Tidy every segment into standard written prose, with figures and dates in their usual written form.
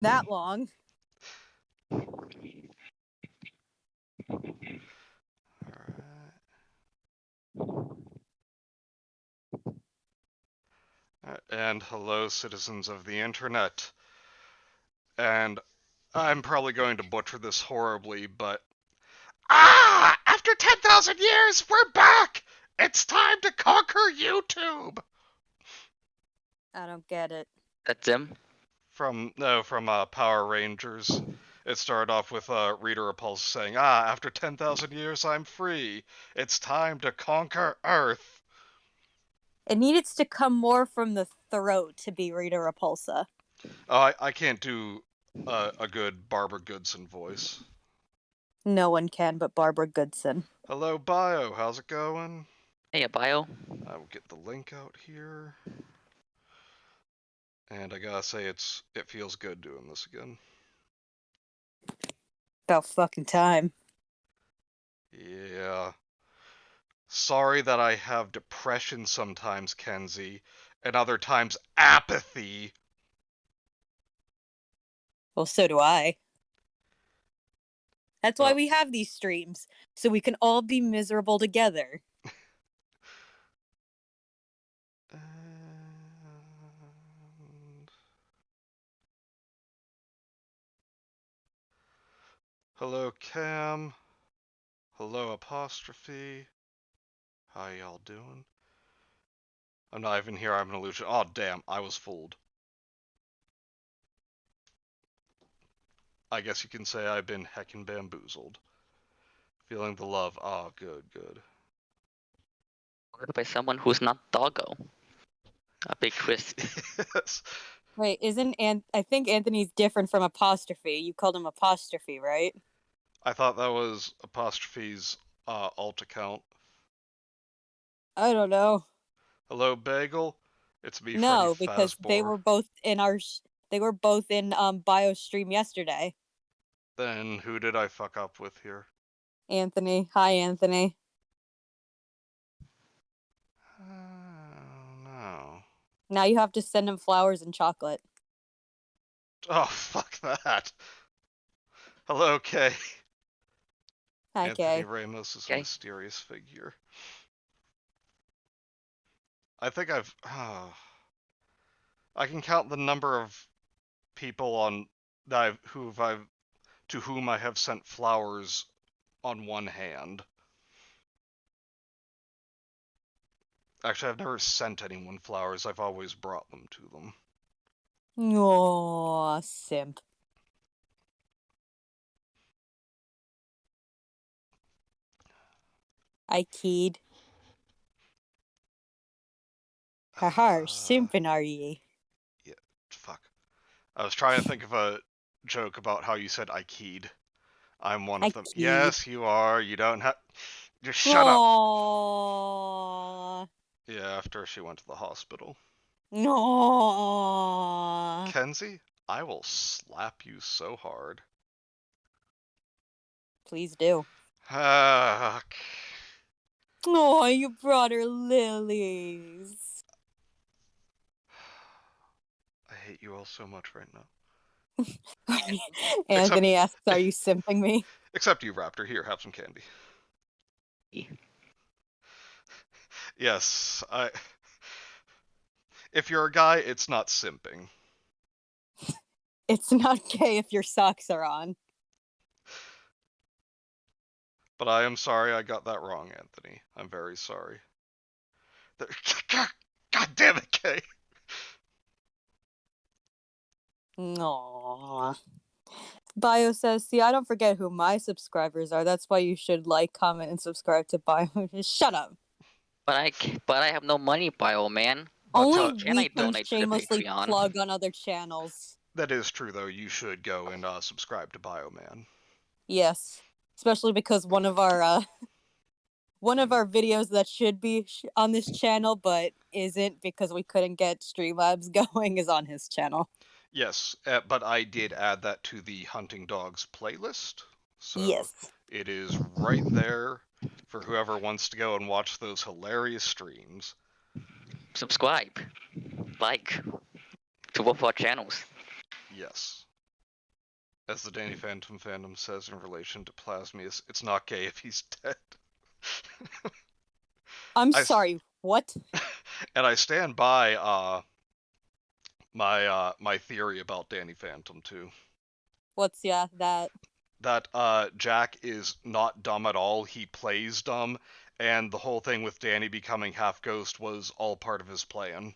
that long. And hello, citizens of the internet. And I'm probably going to butcher this horribly, but after 10,000 years, we're back! It's time to conquer YouTube! I don't get it. That's him? From Power Rangers. It started off with Rita Repulsa saying, after 10,000 years, I'm free. It's time to conquer Earth. It needed to come more from the throat to be Rita Repulsa. Oh, I can't do a good Barbara Goodson voice. No one can but Barbara Goodson. Hello, Bio. How's it going? Hey, Bio. I will get the link out here. And I gotta say, it feels good doing this again. About fucking time. Yeah. Sorry that I have depression sometimes, Kenzie, and other times apathy. Well, so do I. That's why we have these streams, so we can all be miserable together. Hello, Cam. Hello, Apostrophe. How y'all doing? I'm not even here, I'm an illusion. Oh, damn, I was fooled. I guess you can say I've been heckin' bamboozled. Feeling the love. Oh, good, good. Ordered by someone who's not Doggo. A big twist. Yes. Wait, I think Anthony's different from Apostrophe. You called him Apostrophe, right? I thought that was Apostrophe's alt account. I don't know. Hello, Bagel. It's me, No, Freddy because Fazbear. they were both in Bio stream yesterday. Then who did I fuck up with here? Anthony. Hi, Anthony. Oh, no. Now you have to send him flowers and chocolate. Oh, fuck that. Hello, Kay. Hi, Anthony Kay. Ramos is a mysterious figure. I think I can count the number of people to whom I have sent flowers on one hand. Actually, I've never sent anyone flowers. I've always brought them to them. Aww, simp. I keyed. Haha, simpin' are ye? Yeah, fuck. I was trying to think of a joke about how you said I keyed. I'm one of them. Keyed. Yes, you are. You don't have... Just shut Aww. up. Yeah, after she went to the hospital. No. Kenzie, I will slap you so hard. Please do. Fuck. Oh, you brought her lilies. I hate you all so much right now. Anthony asks, are you simping me? Except you, Raptor. Here, have some candy. Yes, if you're a guy, it's not simping. It's not gay if your socks are on. But I am sorry I got that wrong, Anthony. I'm very sorry. God damn it, Kay. Aww. Bio says, see, I don't forget who my subscribers are. That's why you should like, comment, and subscribe to Bio. Just shut up. But I have no money, Bio, man. Only we can shamelessly plug on other channels. That is true, though. You should go and subscribe to Bioman. Yes, especially because one of our videos that should be on this channel but isn't because we couldn't get Streamlabs going is on his channel. Yes, but I did add that to the Hunting Dogs playlist. So yes. It is right there for whoever wants to go and watch those hilarious streams. Subscribe. Like. To both our channels. Yes. as the Danny Phantom fandom says in relation to Plasmius, it's not gay if he's dead. I'm I, sorry, what? and I stand by my theory about Danny Phantom too. What's that? That Jack is not dumb at all. He plays dumb, and the whole thing with Danny becoming half ghost was all part of his plan.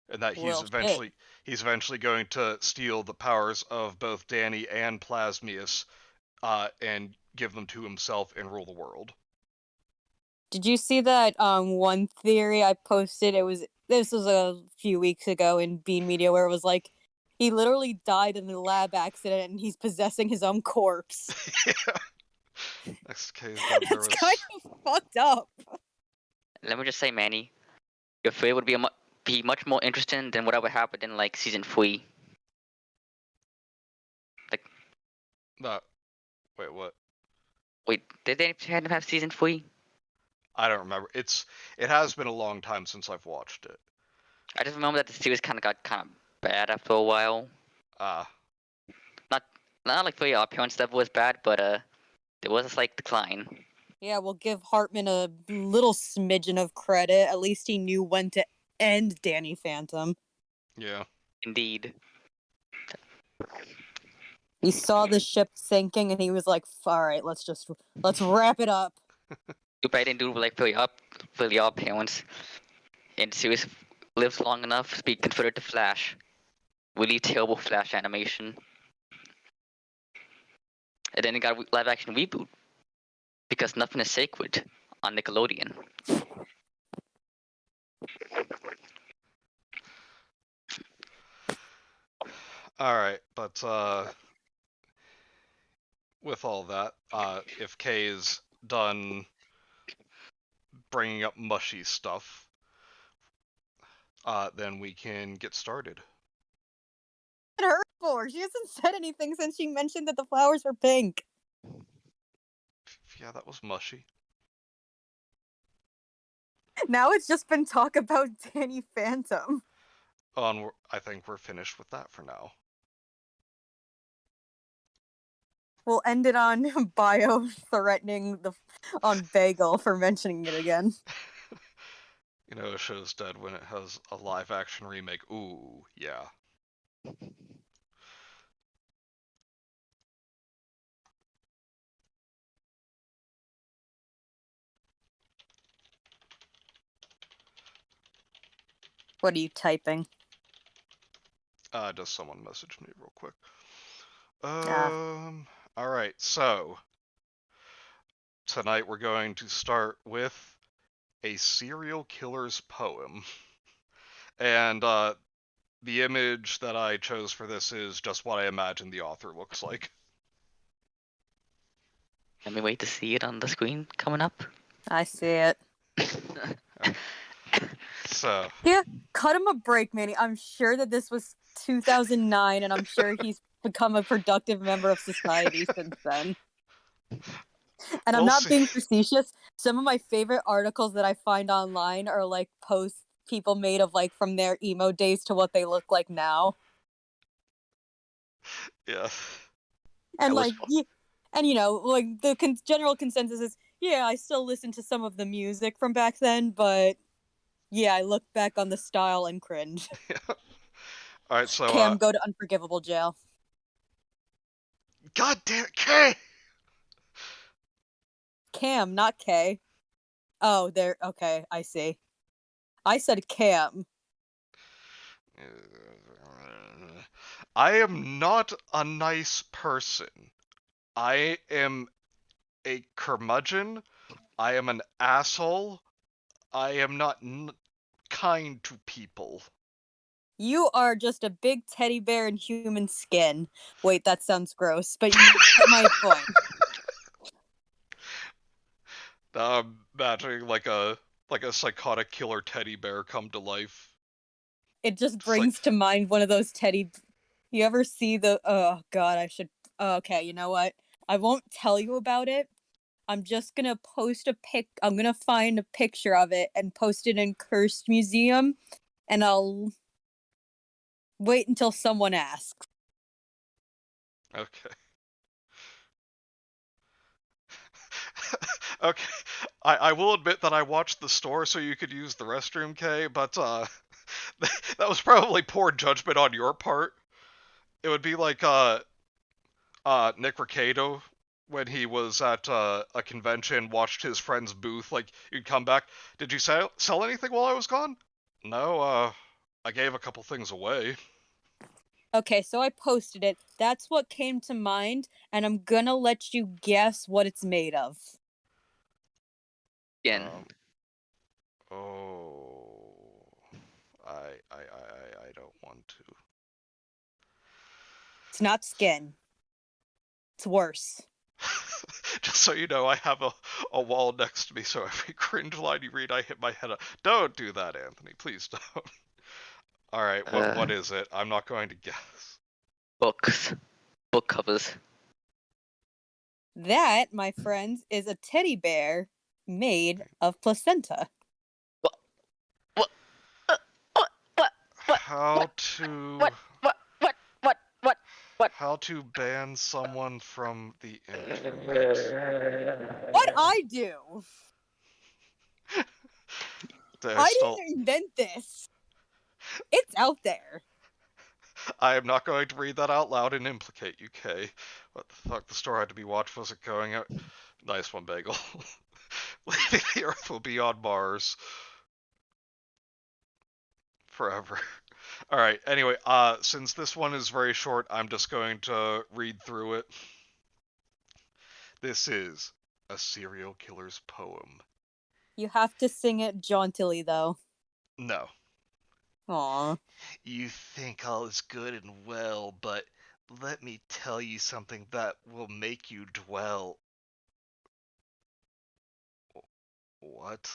And that Well, shit. he's eventually going to steal the powers of both Danny and Plasmius, and give them to himself and rule the world. Did you see that one theory I posted? This was a few weeks ago in Bean Media where it was like he literally died in a lab accident and he's possessing his own corpse. Yeah. Next case dead, there It's was kind of fucked up. Let me just say, Manny, your theory would be much more interesting than whatever happened in like season 3. no. Wait, what? Wait, did they have season 3? I don't remember. It has been a long time since I've watched it. I just remember that the series got kind of bad after a while. Not like for your appearance stuff was bad, but there was a slight decline. Yeah, we'll give Hartman a little smidgen of credit. At least he knew when to end Danny Phantom. Yeah. Indeed. He saw the ship sinking and he was like, all right, let's wrap it up. Too bad I didn't do like for your appearance. And the series lives long enough to be considered the Flash. Really terrible Flash animation. And then it got a live action reboot. Because nothing is sacred on Nickelodeon. Alright, but with all that, if Kay is done bringing up mushy stuff, then we can get started. Her for? She hasn't said anything since she mentioned that the flowers were pink. Yeah, that was mushy. Now it's just been talk about Danny Phantom. Oh, and I think we're finished with that for now. We'll end it on Bio threatening on Bagel for mentioning it again. You know, a show's dead when it has a live action remake. Ooh, yeah. What are you typing? Does someone message me real quick? Ah. Alright, so tonight we're going to start with a serial killer's poem. And the image that I chose for this is just what I imagine the author looks like. Let me wait to see it on the screen coming up. I see it. So yeah, cut him a break, Manny. I'm sure that this was 2009, and I'm sure he's become a productive member of society since then. And I'm not being facetious. Some of my favorite articles that I find online are like posts people made of like from their emo days to what they look like now. Yeah. And like, and you know, like the general consensus is, yeah, I still listen to some of the music from back then, but yeah, I look back on the style and cringe. Yeah. All right, so Cam, go to unforgivable jail. God damn it, K. Cam, not K. Oh, there. Okay, I see. I said Cam. I am not a nice person. I am a curmudgeon. I am an asshole. I am not kind to people. You are just a big teddy bear in human skin. Wait, that sounds gross, but you get my point. Now I'm imagining like a psychotic killer teddy bear come to life. It just brings to mind one of those teddy. You ever see the? Oh God, I should. Okay, you know what? I won't tell you about it. I'm just gonna post a pic. I'm gonna find a picture of it and post it in Cursed Museum, and I'll wait until someone asks. Okay. Okay. I will admit that I watched the store so you could use the restroom, Kay, but that was probably poor judgment on your part. It would be like Nick Ricciardo when he was at a convention, watched his friend's booth. Like, you'd come back. Did you sell anything while I was gone? No. I gave a couple things away. Okay, so I posted it. That's what came to mind, and I'm gonna let you guess what it's made of. Again. Oh, I don't want to. It's not skin. It's worse. Just so you know, I have a wall next to me, so every cringe line you read, I hit my head up. Don't do that, Anthony. Please don't. Alright, what is it? I'm not going to guess. Books. Book covers. That, my friends, is a teddy bear made of placenta. What? How to... What? How to ban someone from the internet. What'd I do? I didn't invent this. It's out there. I am not going to read that out loud and implicate you, Kay. What the fuck? The store had to be watched. Was it going out? Nice one, Bagel. Leaving the Earth will be on Mars. Forever. Alright, anyway, since this one is very short, I'm just going to read through it. This is a serial killer's poem. You have to sing it jauntily, though. No. Aww. You think all is good and well, but let me tell you something that will make you dwell. What?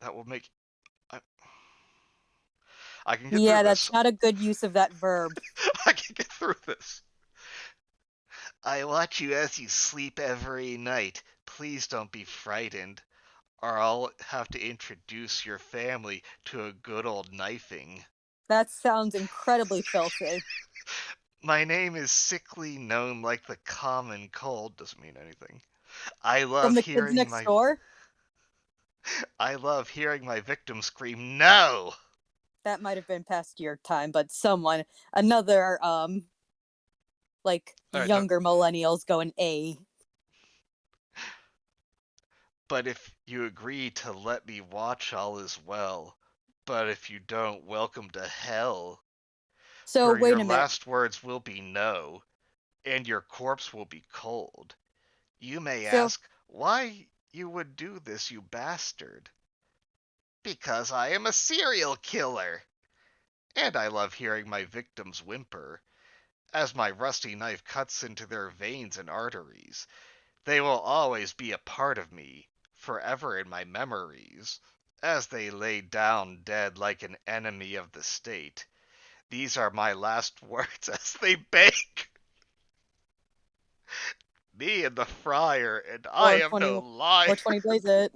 That will make... I can get through this. Yeah, that's not a good use of that verb. I can get through this. I watch you as you sleep every night. Please don't be frightened, or I'll have to introduce your family to a good old knifing. That sounds incredibly filthy. My name is sickly known like the common cold. Doesn't mean anything. I love From the hearing kids next door? I love hearing my victim scream, "No!" That might have been past your time, but another, younger millennials going A. But if you agree to let me watch, all is well. But if you don't, welcome to hell. So, For wait your a minute. last words will be no, and your corpse will be cold. You may ask why you would do this, you bastard. Because I am a serial killer. And I love hearing my victims whimper. As my rusty knife cuts into their veins and arteries, they will always be a part of me, forever in my memories. As they lay down dead like an enemy of the state, these are my last words as they beg. Me and the friar, and I am no liar. 420 blaze it.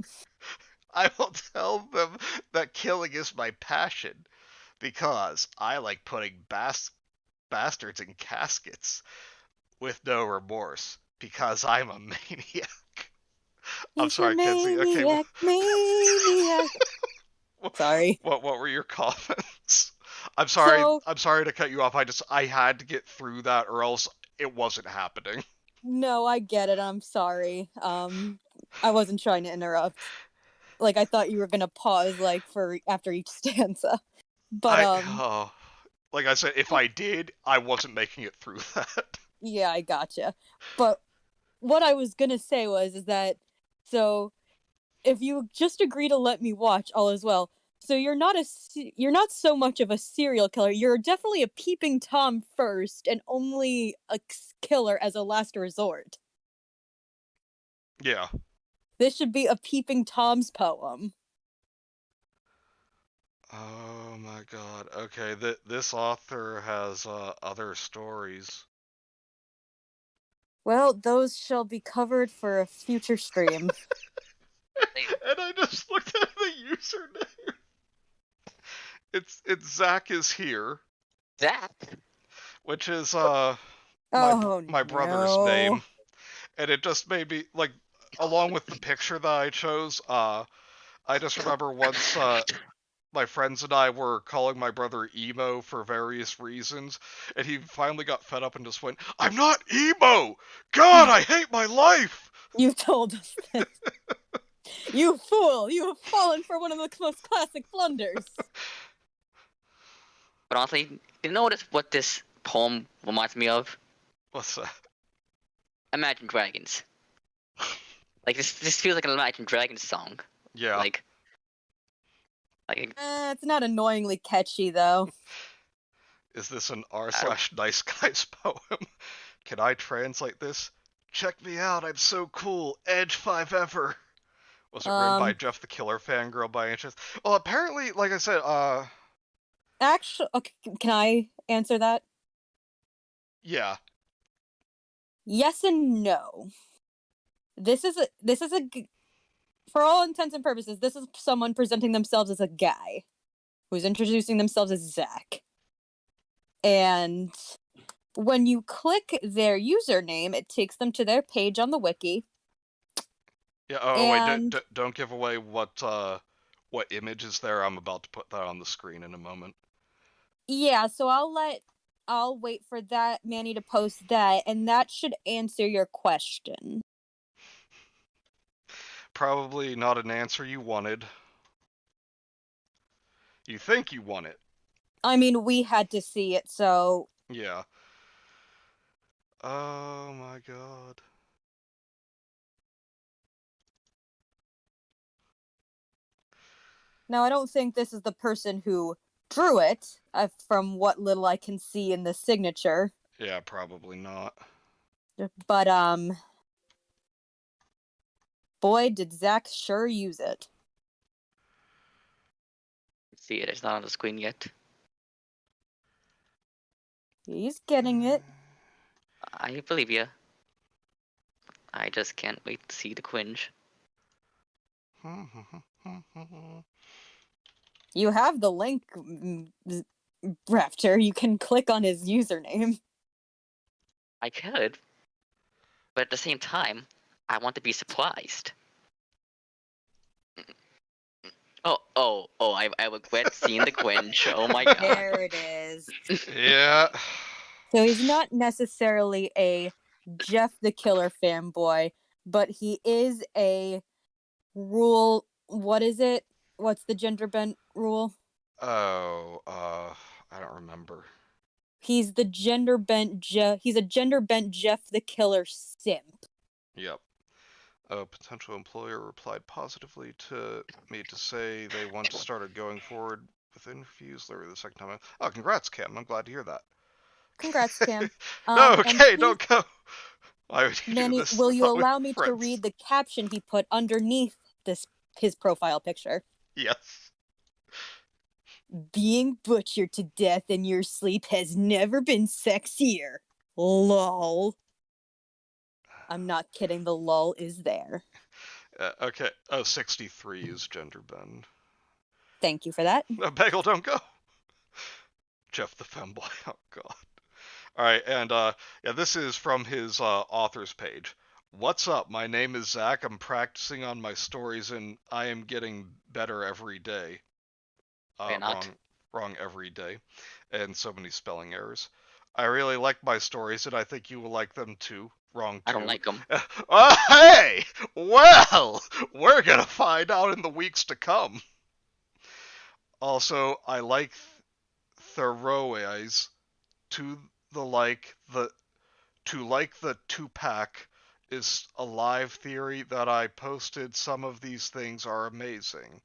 I will tell them that killing is my passion, because I like putting bastards in caskets with no remorse, because I'm a maniac. I'm sorry, Kenzie. Okay. Maniac. Sorry. What were your comments? I'm sorry. I'm sorry to cut you off. I had to get through that, or else it wasn't happening. No, I get it. I'm sorry. I wasn't trying to interrupt. Like, I thought you were gonna pause, for after each stanza. But, like I said, if I did, I wasn't making it through that. Yeah, I gotcha. But what I was gonna say is that, so, if you just agree to let me watch, all is well. So you're not so much of a serial killer. You're definitely a peeping Tom first, and only a killer as a last resort. Yeah. This should be a peeping Tom's poem. Oh my god. Okay, this author has other stories. Well, those shall be covered for a future stream. And I just looked at the username. It's Zach is here. Zach? which is Oh my brother's no. name, and it just made me like, along with the picture that I chose, I just remember once my friends and I were calling my brother emo for various reasons, and he finally got fed up and just went, "I'm not emo! God, I hate my life!" You told us this. You fool! You have fallen for one of the most classic blunders. But honestly, you know what this poem reminds me of? What's that? Imagine Dragons. Like this feels like an Imagine Dragons song. Yeah. Like It's not annoyingly catchy though. Is this an r/nice guys poem? Can I translate this? Check me out, I'm so cool, Edge 5 ever. Was it written by Jeff the Killer Fangirl by any chance? Well, apparently, like I said, actually, okay, can I answer that? yeah. Yes and no. This is a for all intents and purposes, this is someone presenting themselves as a guy who's introducing themselves as Zach. And when you click their username, it takes them to their page on the wiki. Yeah, oh and wait, don't give away what image is there. I'm about to put that on the screen in a moment. yeah, so I'll wait for that Manny to post that, and that should answer your question. Probably not an answer you wanted. You think you want it. I mean, we had to see it, so Yeah. Oh my god. now I don't think this is the person who drew it, from what little I can see in the signature. Yeah, probably not. But boy, did Zach sure use it. see it. It's not on the screen yet. He's getting it. I believe you. I just can't wait to see the cringe. You have the link, Raptor. You can click on his username. I could, but at the same time, I want to be surprised. I regret seeing the cringe. Oh my god. There it is. Yeah. So he's not necessarily a Jeff the Killer fanboy, but he is a rule. What is it? What's the gender bent rule? Oh, I don't remember. He's the gender bent He's a gender bent Jeff the Killer simp. Yep. A potential employer replied positively to me to say they want to start going forward with interviews later the second time. Oh, congrats, Cam. I'm glad to hear that. Congrats, Cam. No, okay, don't go. Why would you do Manny, this? will you Not with allow me to friends. read the caption he put underneath his profile picture? Yes. Being butchered to death in your sleep has never been sexier. Lol. I'm not kidding, the lol is there. Okay. Oh, 63 is gender bend. Thank you for that. Bagel, don't go. Jeff the femboy. Oh god. All right, and yeah, this is from his author's page. What's up? My name is Zach. I'm practicing on my stories, and I am getting better every day. Wrong every day, and so many spelling errors. I really like my stories, and I think you will like them too. Wrong too. I don't like them. Hey! Well, we're gonna find out in the weeks to come. Also, I like thoroughways to the like the to like the two-pack is a live theory that I posted. Some of these things are amazing.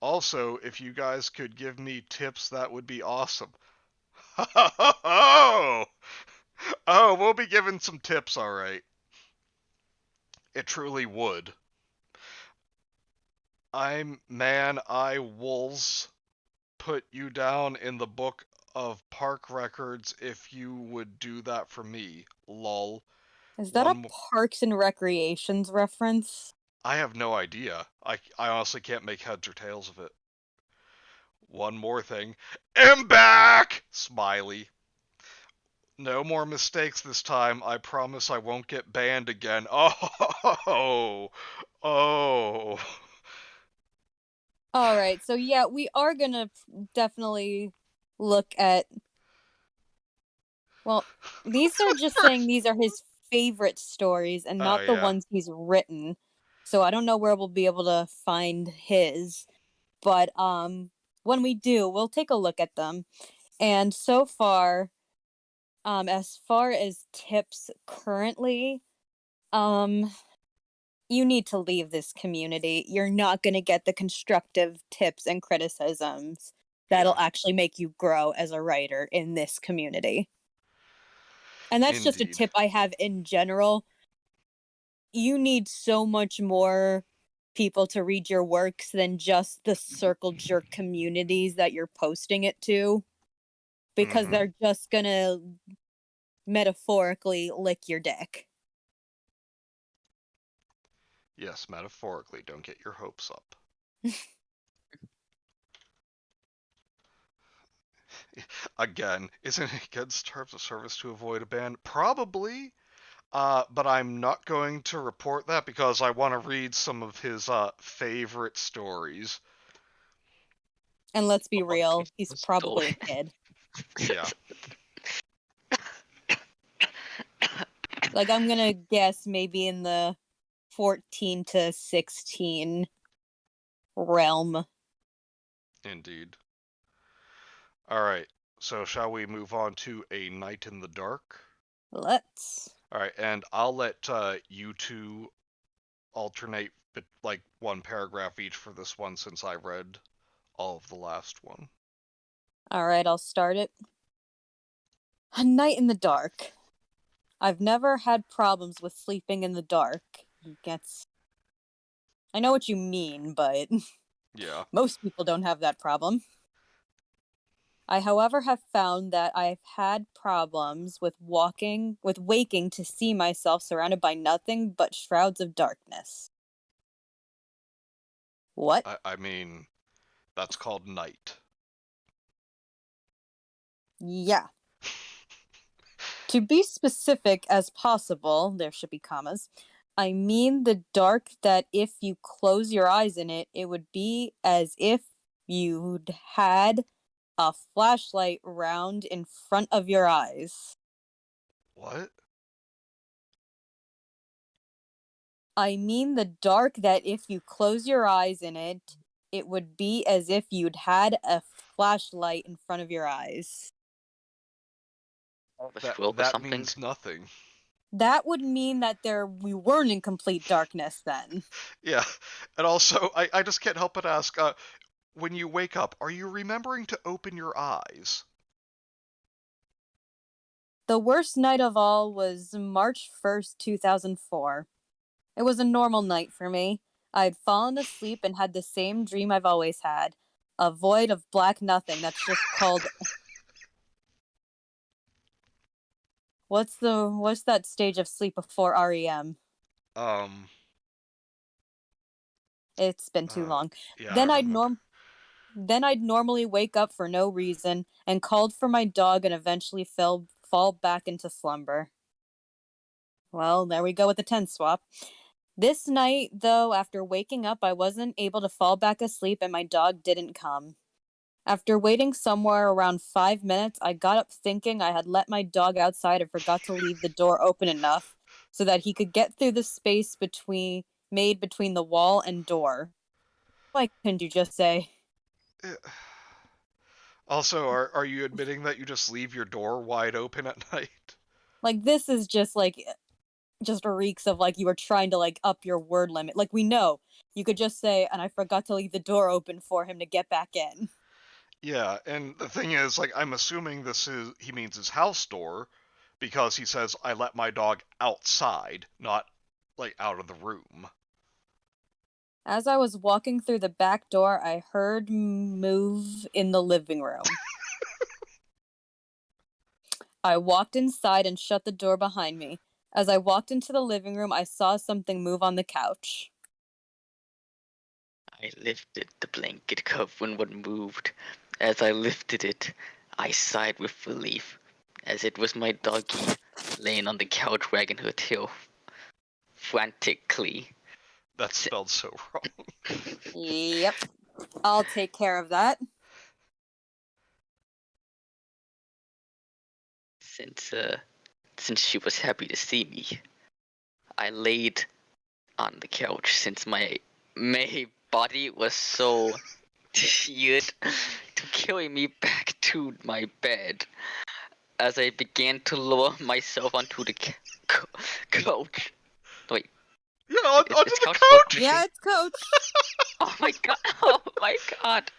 Also, if you guys could give me tips, that would be awesome. Oh, we'll be giving some tips, all right. It truly would. I wolves put you down in the book of park records if you would do that for me. Lol. Is that One a Parks and Recreations reference? I have no idea. I honestly can't make heads or tails of it. One more thing. Am back! Smiley. No more mistakes this time. I promise I won't get banned again. Oh, oh. All right, so yeah, we are gonna definitely look at. Well, these are just saying these are his favorite stories and Oh not the yeah. ones he's written. So I don't know where we'll be able to find his, but when we do, we'll take a look at them. And so as far as tips currently, um you need to leave this community. You're not going to get the constructive tips and criticisms that'll Yeah. actually make you grow as a writer in this community. And that's just a Indeed. tip I have in general. You need so much more people to read your works than just the circle jerk communities that you're posting it to, because Mm-hmm. they're just going to metaphorically lick your dick. Yes, metaphorically. Don't get your hopes up. Again, isn't it against terms of service to avoid a ban? Probably. But I'm not going to report that because I want to read some of his favorite stories. And let's be Okay, real, he's so probably a kid. Yeah. Like, I'm gonna guess maybe in the 14 to 16 realm. Indeed. All right. So shall we move on to A Night in the Dark? Let's. All right, and I'll let you two alternate like one paragraph each for this one since I read all of the last one. Alright, I'll start it. A night in the dark. I've never had problems with sleeping in the dark. He gets. I know what you mean, but Yeah. most people don't have that problem. I, however, have found that I've had problems with waking to see myself surrounded by nothing but shrouds of darkness. What? I mean, that's called night. Yeah. To be specific as possible, there should be commas. I mean the dark that if you close your eyes in it, it would be as if you'd had a flashlight round in front of your eyes. What? I mean the dark that if you close your eyes in it, it would be as if you'd had a flashlight in front of your eyes. a That stroke or that something. means nothing. That would mean that we weren't in complete darkness then. Yeah. And also, I just can't help but ask, when you wake up, are you remembering to open your eyes? The worst night of all was March 1st, 2004. It was a normal night for me. I had fallen asleep and had the same dream I've always had, a void of black nothing that's just called. What's that stage of sleep before REM? Um, It's been too long. yeah, I Then don't I'd remember. norm then I'd normally wake up for no reason and called for my dog and eventually fall back into slumber. Well, there we go with the 10 swap. This night, though, after waking up, I wasn't able to fall back asleep and my dog didn't come. After waiting somewhere around 5 minutes, I got up thinking I had let my dog outside and forgot to leave the door open enough so that he could get through the space made between the wall and door. Why couldn't you just say? Eh, Also, are you admitting that you just leave your door wide open at night? Like, this is just reeks of like you were trying to like up your word limit. Like, we know you could just say, and I forgot to leave the door open for him to get back in. Yeah, and the thing is, like, I'm assuming he means his house door, because he says I let my dog outside, not like out of the room. As I was walking through the back door, I heard move in the living room. I walked inside and shut the door behind me. As I walked into the living room, I saw something move on the couch. I lifted the blanket cover and what moved. As I lifted it, I sighed with relief. as it was my doggy laying on the couch wagging her tail frantically. That's spelled so wrong. Yep. I'll take care of that. Since she was happy to see me, I laid on the couch since my body was so tired to carry me back to my bed. As I began to lower myself onto the couch. Wait, Yeah, onto is the couch couch. Yeah, it's Coach. Oh my god! Oh my god!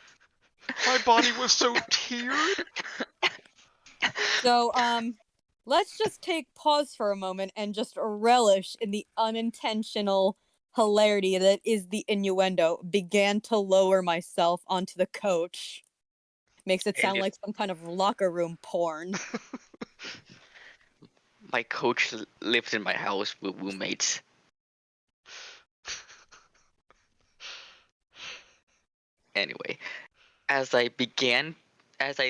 My body was so tiered. So, let's just take pause for a moment and just relish in the unintentional hilarity that is the innuendo. Began to lower myself onto the coach. Makes it sound like some kind of locker room porn. My coach lives in my house with roommates. Anyway, as I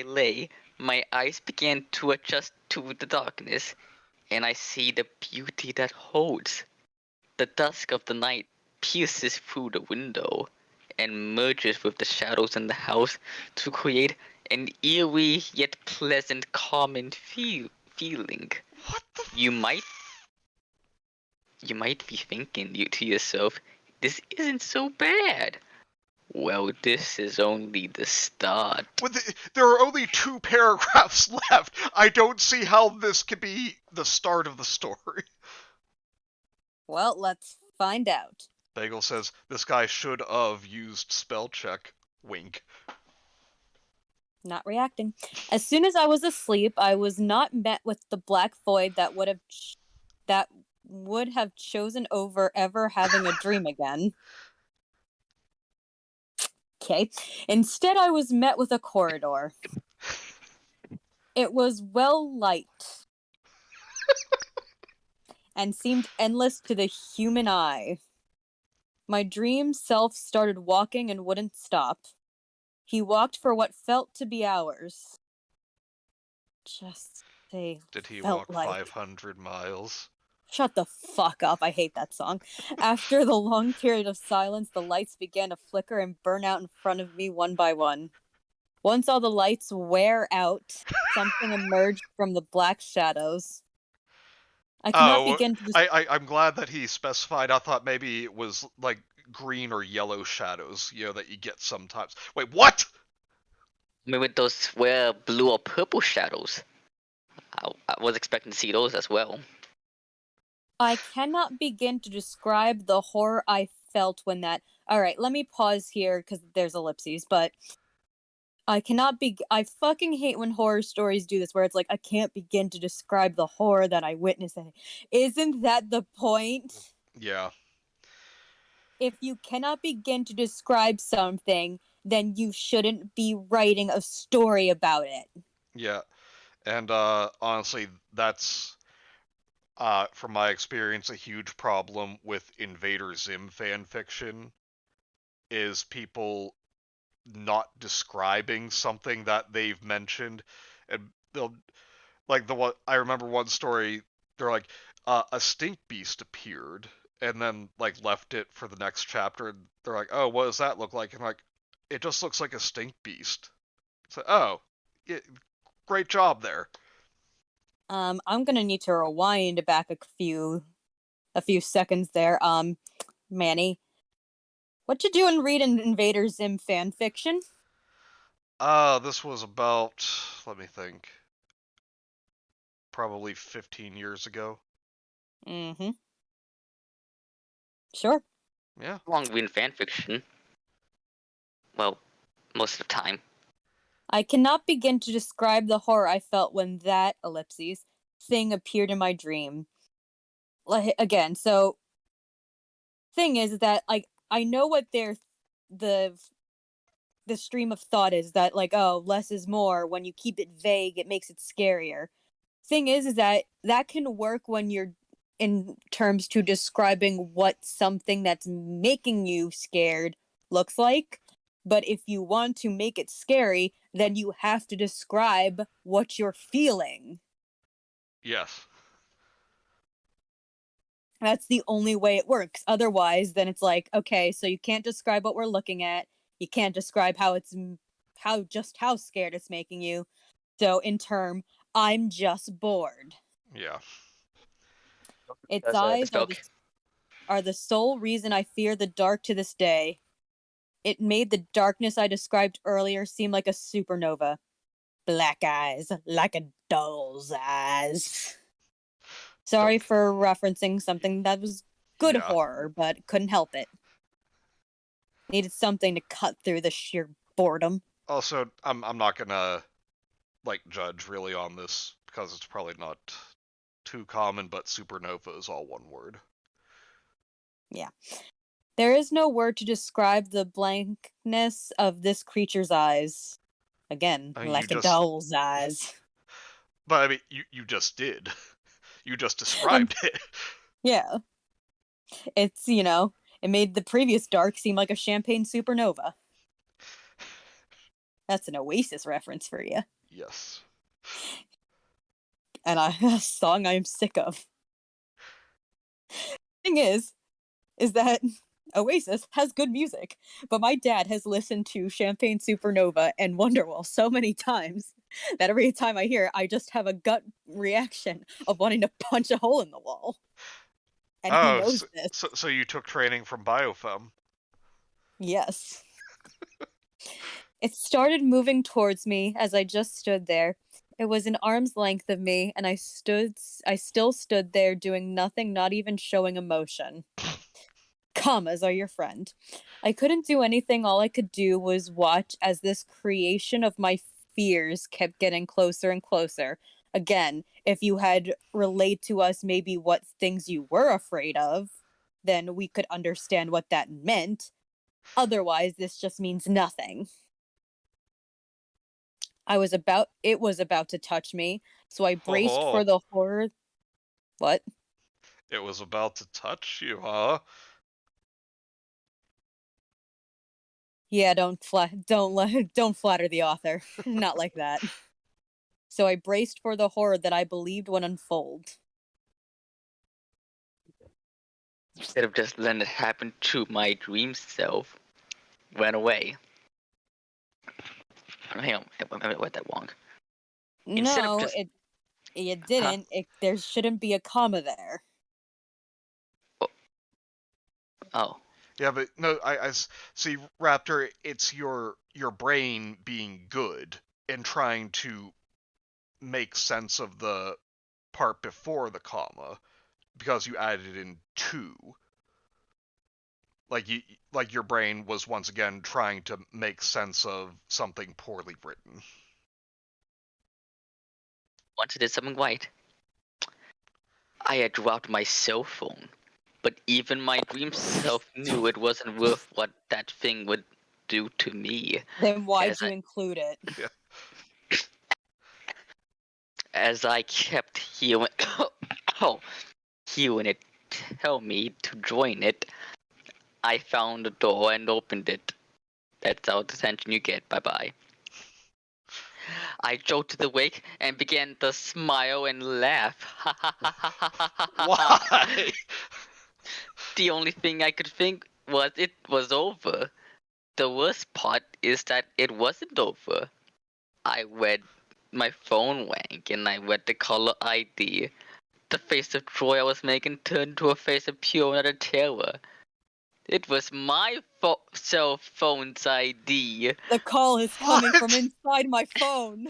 lay, my eyes began to adjust to the darkness, and I see the beauty that holds. The dusk of the night pierces through the window and merges with the shadows in the house to create an eerie yet pleasant, calming feeling. What the? You might be thinking to yourself, this isn't so bad. Well, this is only the start. There are only 2 paragraphs left. I don't see how this could be the start of the story. Well, let's find out. Bagel says this guy should have used spell check. Wink. Not reacting. As soon as I was asleep, I was not met with the black void that would have chosen over ever having a dream again. Okay. Instead, I was met with a corridor. It was well light and seemed endless to the human eye. My dream self started walking and wouldn't stop. He walked for what felt to be hours. Just say, Did he felt walk like 500 miles? Shut the fuck up. I hate that song. After the long period of silence, the lights began to flicker and burn out in front of me one by one. Once all the lights wear out, something emerged from the black shadows. I cannot begin to I'm glad that he specified. I thought maybe it was like green or yellow shadows, that you get sometimes. Wait, what? Maybe those were blue or purple shadows. I was expecting to see those as well. I cannot begin to describe the horror I felt when that. Alright, let me pause here because there's ellipses, but I fucking hate when horror stories do this, where it's like, I can't begin to describe the horror that I witnessed. Isn't that the point? Yeah. If you cannot begin to describe something, then you shouldn't be writing a story about it. Yeah. And honestly, that's from my experience a huge problem with Invader Zim fanfiction is people not describing something that they've mentioned, and they'll like the one I remember one story. They're like, a stink beast appeared, and then like left it for the next chapter. And they're like, oh, what does that look like? And like, it just looks like a stink beast. So, oh, great job there. I'm gonna need to rewind back a few seconds there. Manny, what you doing reading Invader Zim fanfiction? This was about, let me think, probably 15 years ago. Mm-hmm. Sure. Yeah. Long reading fanfiction. Well, most of the time. I cannot begin to describe the horror I felt when that ellipses thing appeared in my dream. Like again, so thing is that like I know what the stream of thought is, that like, oh, less is more. When you keep it vague, it makes it scarier. Thing is that can work when you're in terms to describing what something that's making you scared looks like. But if you want to make it scary, then you have to describe what you're feeling. Yes. That's the only way it works. Otherwise, then it's like, okay, so you can't describe what we're looking at. You can't describe how how scared it's making you. So in turn, I'm just bored. Yeah. Its Does the eyes spell are the sole reason I fear the dark to this day. It made the darkness I described earlier seem like a supernova. Black eyes, like a doll's eyes. Sorry for referencing something that was good Yeah. horror, but couldn't help it. Needed something to cut through the sheer boredom. Also, I'm not gonna like judge really on this because it's probably not too common, but supernova is all one word. Yeah. There is no word to describe the blankness of this creature's eyes. Again, I mean, like a doll's eyes. but I mean, you just did. You just Um, described it. yeah. It's, it made the previous dark seem like a champagne supernova. That's an Oasis reference for you. Yes. And a song I'm sick of. Thing is that Oasis has good music, but my dad has listened to Champagne Supernova and Wonderwall so many times that every time I hear it, I just have a gut reaction of wanting to punch a hole in the wall. And he Oh, knows this. so you took training from Biofem. Yes. It started moving towards me as I just stood there. It was an arm's length of me, and I still stood there doing nothing, not even showing emotion. Commas are your friend. I couldn't do anything. All I could do was watch as this creation of my fears kept getting closer and closer. Again, if you had relayed to us maybe what things you were afraid of, then we could understand what that meant. Otherwise, this just means nothing. It was about to touch me, so I braced Oh, for the horror. What? it was about to touch you, huh? Yeah, don't flatter the author. Not like that. So I braced for the horror that I believed would unfold. instead of just letting it happen to my dream self, went away. Hang on, I read that wrong. Instead of No, just it didn't. There shouldn't be a comma there. oh, Yeah, but no, I see, Raptor. It's your brain being good and trying to make sense of the part before the comma because you added in two. Like your brain was once again trying to make sense of something poorly written. once I did something right, I had dropped my cell phone. But even my dream self knew it wasn't worth what that thing would do to me. Then why'd As you I, include it? as I kept hearing, hearing it tell me to join it, I found the door and opened it. That's all the attention you get. Bye bye. I jolted awake and began to smile and laugh. Why? The only thing I could think was it was over. The worst part is that it wasn't over. I read my phone rang and I read the caller ID. The face of joy I was making turned to a face of pure and utter terror. It was my cell phone's ID. The call is coming What? from inside my phone.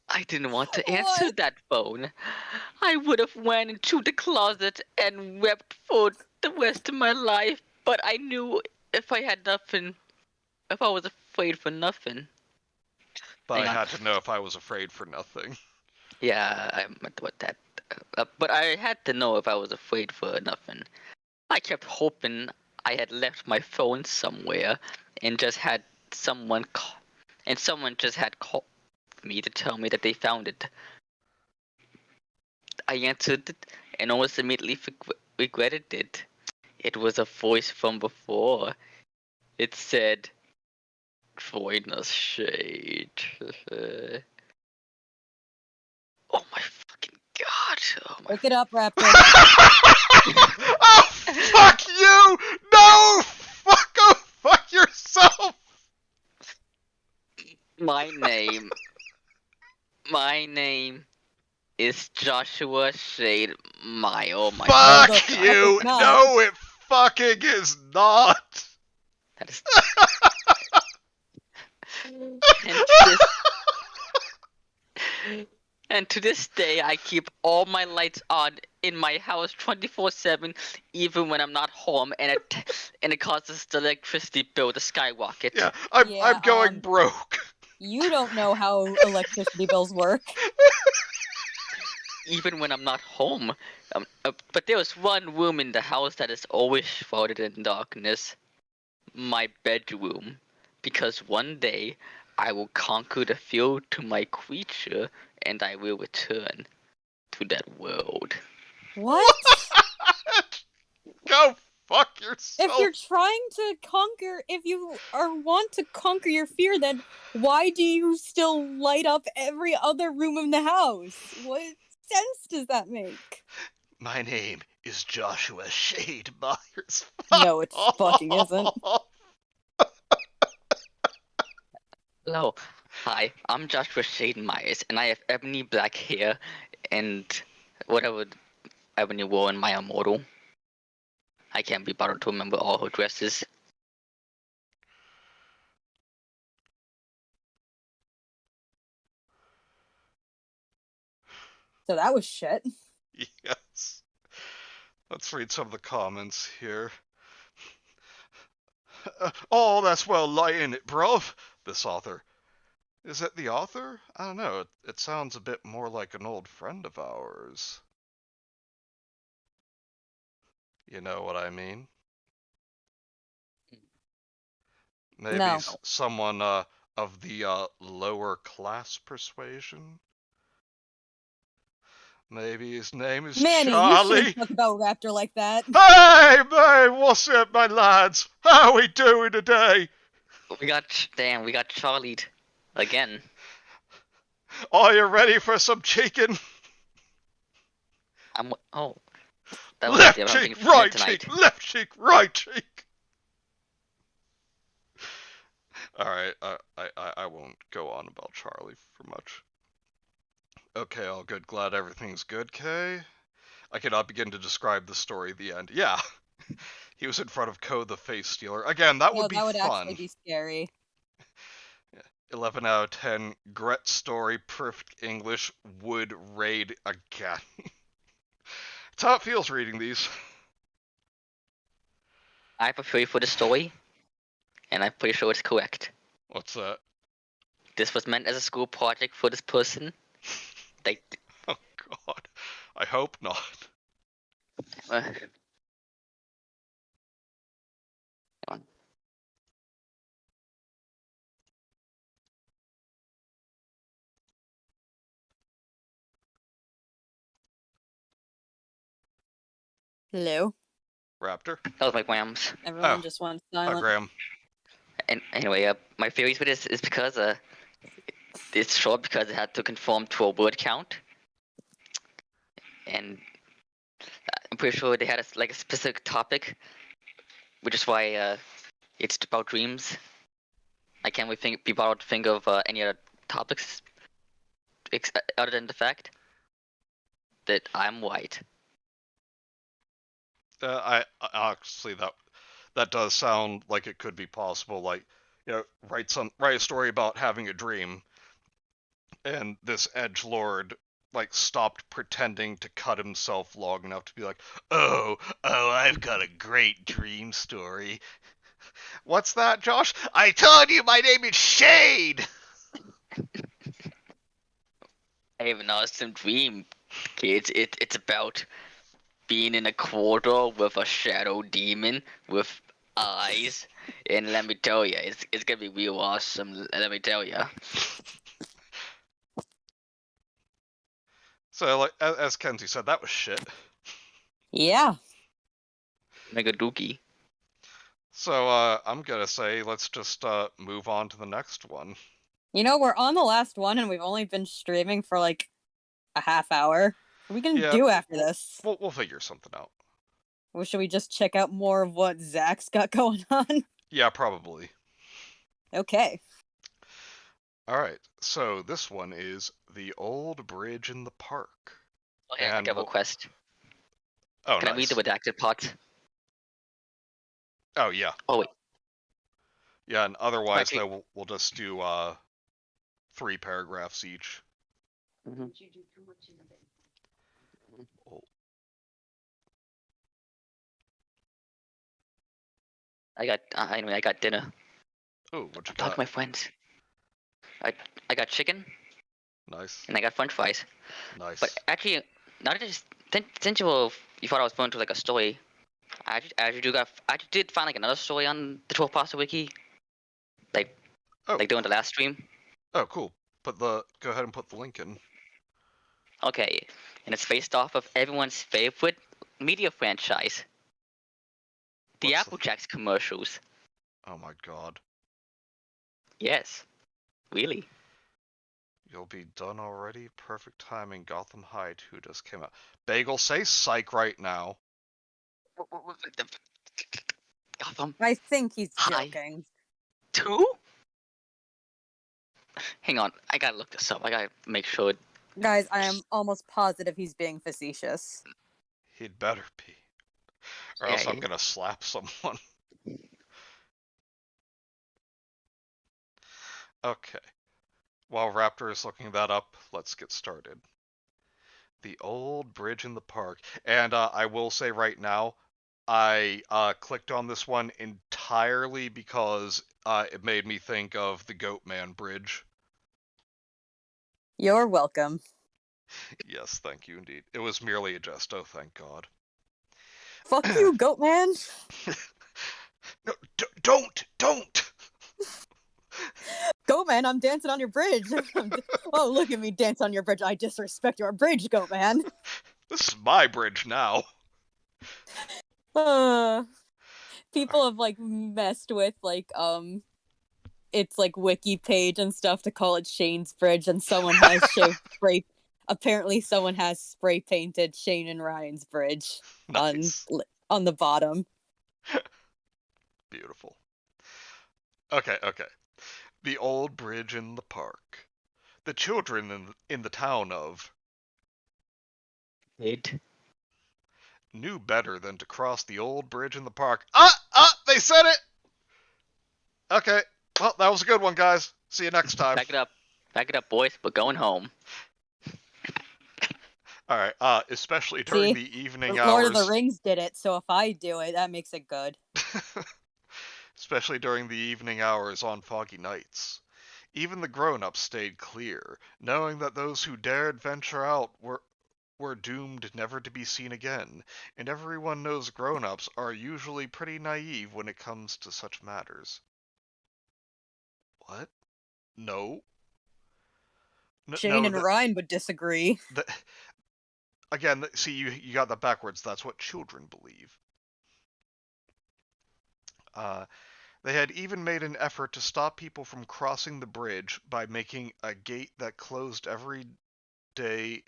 I didn't want to answer that phone. I would have went into the closet and wept for the rest of my life, but I knew if I had nothing, if I was afraid for nothing. But Hang I on. had to know if I was afraid for nothing. Yeah, I meant what that. But I had to know if I was afraid for nothing. I kept hoping I had left my phone somewhere and just had someone call, and someone just had called me to tell me that they found it. I answered it and almost immediately regretted it. It was a voice from before. It said, "Join us, Shade." Pick it up, Raptor. Oh, fuck you! No! Go fuck yourself! My name is Joshua Shade. Oh my god. Fuck fuck you! it's not. No, it fucking is not! That is. And to this day, I keep all my lights on in my house 24/7, even when I'm not home, and it causes the electricity bill to skyrocket. Yeah, I'm going broke. You don't know how electricity bills work. Even when I'm not home. But there was one room in the house that is always shrouded in darkness. My bedroom. Because one day, I will conquer the field to my creature, and I will return to that world. What? Go fuck yourself. If you're trying to conquer, if you want to conquer your fear, then why do you still light up every other room in the house? What sense does that make? My name is Joshua Shade Myers. No, it fucking isn't. Hello. Hi, I'm Joshua Shade Myers, and I have ebony black hair and whatever ebony wore in my immortal. I can't be bothered to remember all her dresses. So that was shit. Yes. Let's read some of the comments here. Oh, that's well lying it, bruv. This author. Is it the author? I don't know. It sounds a bit more like an old friend of ours. You know what I mean? Maybe No. someone of the lower class persuasion? Maybe his name is Manny, Charlie? you shouldn't talk about Raptor like that. Hey, what's up, my lads? How we doing today? We got Charlied again. Are you ready for some chicken? That was Left the other thing cheek, for right tonight. cheek, left cheek, right cheek. Alright, I won't go on about Charlie for much. Okay, all good. Glad everything's good, Kay. I cannot begin to describe the story at the end. Yeah. He was in front of Ko the Face Stealer. Again, that would be that would fun. actually be scary. 11 out of 10. Gret story, perfect English, would raid again. It's how it feels reading these. I have a theory for the story, and I'm pretty sure it's correct. What's that? This was meant as a school project for this person. Oh god. I hope not. Hello? Raptor? That was my Grams. Everyone just went silent. Graham. And anyway, my theories for this is because it's short because it had to conform to a word count, and I'm pretty sure they had a specific topic, which is why it's about dreams. I can't really be bothered to think of any other topics other than the fact that I'm white. I honestly that does sound like it could be possible. Like, you know, write a story about having a dream, and this edgelord like stopped pretending to cut himself long enough to be like, oh, I've got a great dream story. What's that, Josh? I told you my name is Shade. I have an awesome dream, kids. It's about being in a corridor with a shadow demon with eyes, and let me tell you, it's gonna be real awesome. Let me tell you. So, like, as Kenzie said, that was shit. Yeah. Mega dookie. So, I'm gonna say let's just move on to the next one. You know, we're on the last one, and we've only been streaming for like a half hour. What are we gonna Yeah, do after this? we'll figure something out. Or should we just check out more of what Zach's got going on? Yeah, probably. Okay. Alright, so this one is The Old Bridge in the Park. Oh yeah, I And have a quest. Oh, Can I read the nice. redacted part? Oh, yeah. Oh wait. Yeah, and otherwise, Actually- though, we'll just do 3 paragraphs each. Mhm. Oh, Anyway, I got dinner. Ooh, what you Talk to got? my friends. I got chicken Nice. and I got French fries. Nice. But actually, not just since you thought I was going to like a story, I actually did find like another story on the 12 Pasta wiki, like Oh, during the last stream. oh, cool. Go ahead and put the link in. Okay, and it's based off of everyone's favorite media franchise, the What's Apple Jacks commercials. Oh my god. Yes, really. You'll be done already? Perfect timing. Gotham High 2 just came out. Bagel, say psych right now. Gotham I think he's Hi. joking. 2? Hang on, I gotta look this up. I gotta make sure. Guys, I am almost positive he's being facetious. He'd better be. Or else I'm gonna slap someone. Okay. While Raptor is looking that up, let's get started. The Old Bridge in the Park. And I will say right now, I clicked on this one entirely because it made me think of the Goatman Bridge. You're welcome. Yes, thank you indeed. It was merely a jest, oh thank God. Fuck you, goat man. No, don't! Goat man, I'm dancing on your bridge. Oh, look at me dance on your bridge. I disrespect your bridge, goat man. This is my bridge now. People have like messed with like it's like wiki page and stuff to call it Shane's bridge, and someone has spray. Apparently, someone has spray painted Shane and Ryan's bridge Nice. on the bottom. Beautiful. Okay. The Old Bridge in the Park. The children in the town of knew better than to cross the old bridge in the park. They said it! Okay, well, that was a good one, guys. See you next time. Back it up, boys. We're going home. Alright, especially during the evening hours. Lord of the Rings did it, so if I do it, that makes it good. Especially during the evening hours on foggy nights. Even the grown-ups stayed clear, knowing that those who dared venture out were doomed never to be seen again, and everyone knows grown-ups are usually pretty naive when it comes to such matters. What? No. Shane and Ryan would disagree. Again, see, you got that backwards. That's what children believe. They had even made an effort to stop people from crossing the bridge by making a gate that closed every day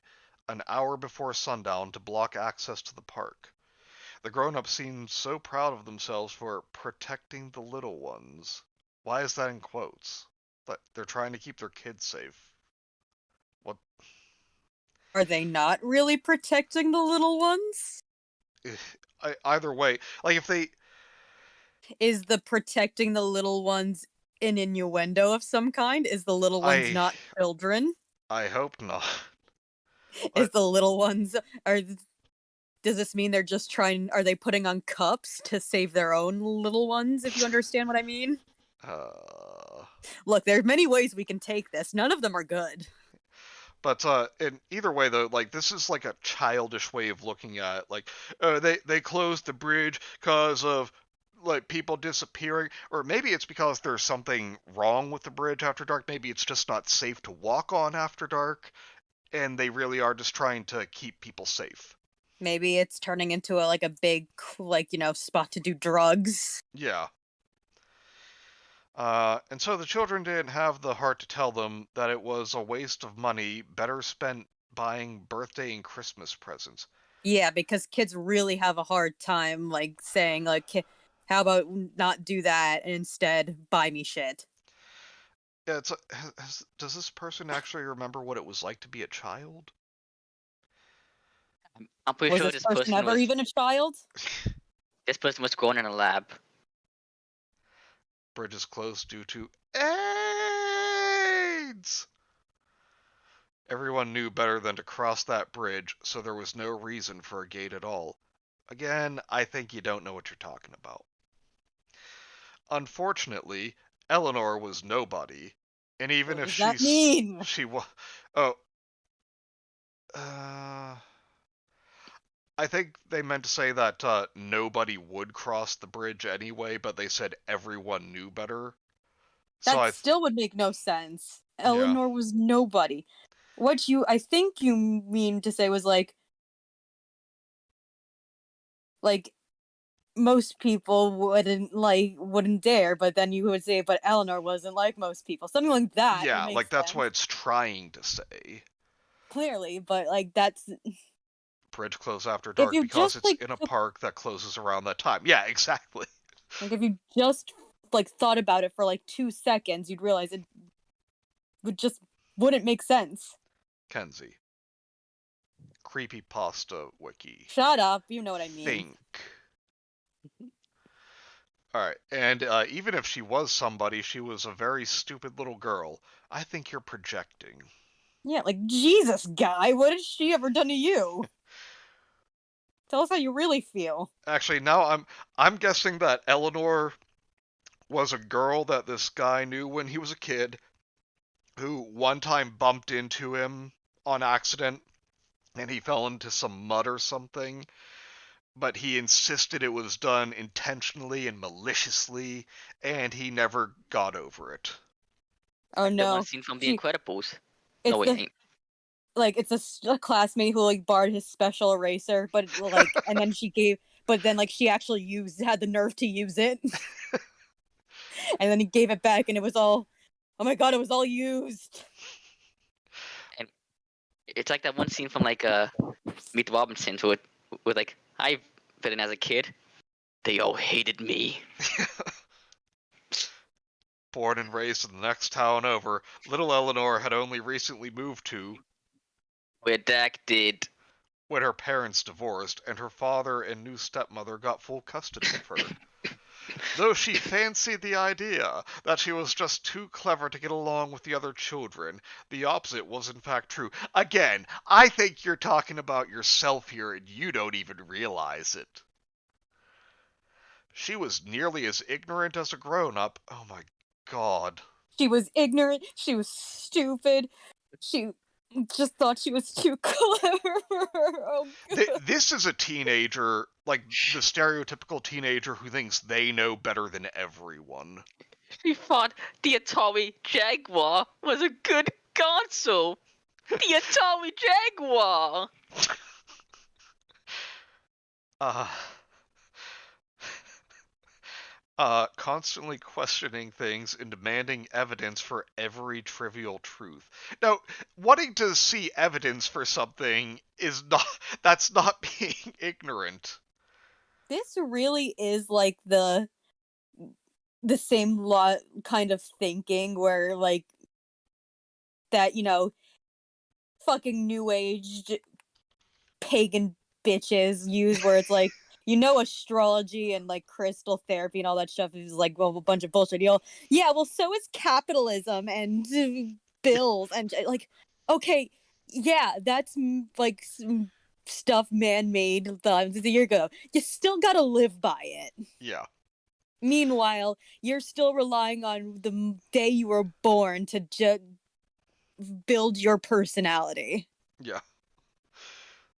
an hour before sundown to block access to the park. The grown-ups seemed so proud of themselves for protecting the little ones. Why is that in quotes? They're trying to keep their kids safe. What? Are they not really protecting the little ones? Either way, like if they... Is the protecting the little ones an innuendo of some kind? Is the little ones not children? I hope not. Is the little ones... Does this mean they're just trying... Are they putting on cups to save their own little ones, if you understand what I mean? Look, there are many ways we can take this. None of them are good. But in either way, though, like this is like a childish way of looking at it. Like, they closed the bridge because of like people disappearing, or maybe it's because there's something wrong with the bridge after dark. Maybe it's just not safe to walk on after dark, and they really are just trying to keep people safe. Maybe it's turning into a big, spot to do drugs. Yeah. And so the children didn't have the heart to tell them that it was a waste of money better spent buying birthday and Christmas presents. Yeah, because kids really have a hard time, like, saying, like, how about not do that and instead buy me shit? Yeah, it's does this person actually remember what it was like to be a child? I'm pretty Was sure this person ever even a child? this person was grown in a lab. Bridge is closed due to AIDS! Everyone knew better than to cross that bridge, so there was no reason for a gate at all. Again, I think you don't know what you're talking about. Unfortunately, Eleanor was nobody, and even What if does that mean? she was, oh, uh, I think they meant to say that nobody would cross the bridge anyway, but they said everyone knew better. So That still would make no sense. yeah, Eleanor was nobody. What I think you mean to say was like most people wouldn't dare, but then you would say, but Eleanor wasn't like most people. Something like that would yeah, make like that's sense. what it's trying to say. Clearly, but like that's Bridge closed after if dark you because just it's in a park that closes around that time. Yeah, exactly. like if you just like thought about it for like 2 seconds, you'd realize it wouldn't make sense. Kenzie. Creepypasta wiki. Shut up, you know what I mean. Think. Alright, and even if she was somebody, she was a very stupid little girl. I think you're projecting. Yeah, like Jesus, guy, what has she ever done to you? Tell us how you really feel. Actually, now I'm guessing that Eleanor was a girl that this guy knew when he was a kid, who one time bumped into him on accident, and he fell into some mud or something, but he insisted it was done intentionally and maliciously, and he never got over it. Oh Like the one no, scene from The she Incredibles. it's No, it the ain't. like it's a classmate who like borrowed his special eraser, but like and then but then like she actually had the nerve to use it, and then he gave it back, and it was all, oh my god, it was all used. And it's like that one scene from like Meet the Robinsons with like I fit in as a kid. They all hated me. Born and raised in the next town over, little Eleanor had only recently moved to Redacted. when her parents divorced and her father and new stepmother got full custody of her. Though she fancied the idea that she was just too clever to get along with the other children, the opposite was in fact true. Again, I think you're talking about yourself here and you don't even realize it. She was nearly as ignorant as a grown-up. Oh my god. She was ignorant. She was stupid. She just thought she was too clever. Oh, This is a teenager, like the stereotypical teenager who thinks they know better than everyone. She thought the Atari Jaguar was a good console. The Atari Jaguar. Constantly questioning things and demanding evidence for every trivial truth. Now, wanting to see evidence for something is not, that's not being ignorant. this really is like the same lot kind of thinking where like that, fucking new age pagan bitches use where it's like, astrology and like crystal therapy and all that stuff is like, well, a bunch of bullshit. Yeah, well, so is capitalism and bills and like, okay, yeah, that's like some stuff man made thousands of years ago. You still gotta live by it. Yeah. Meanwhile, you're still relying on the day you were born to build your personality. Yeah.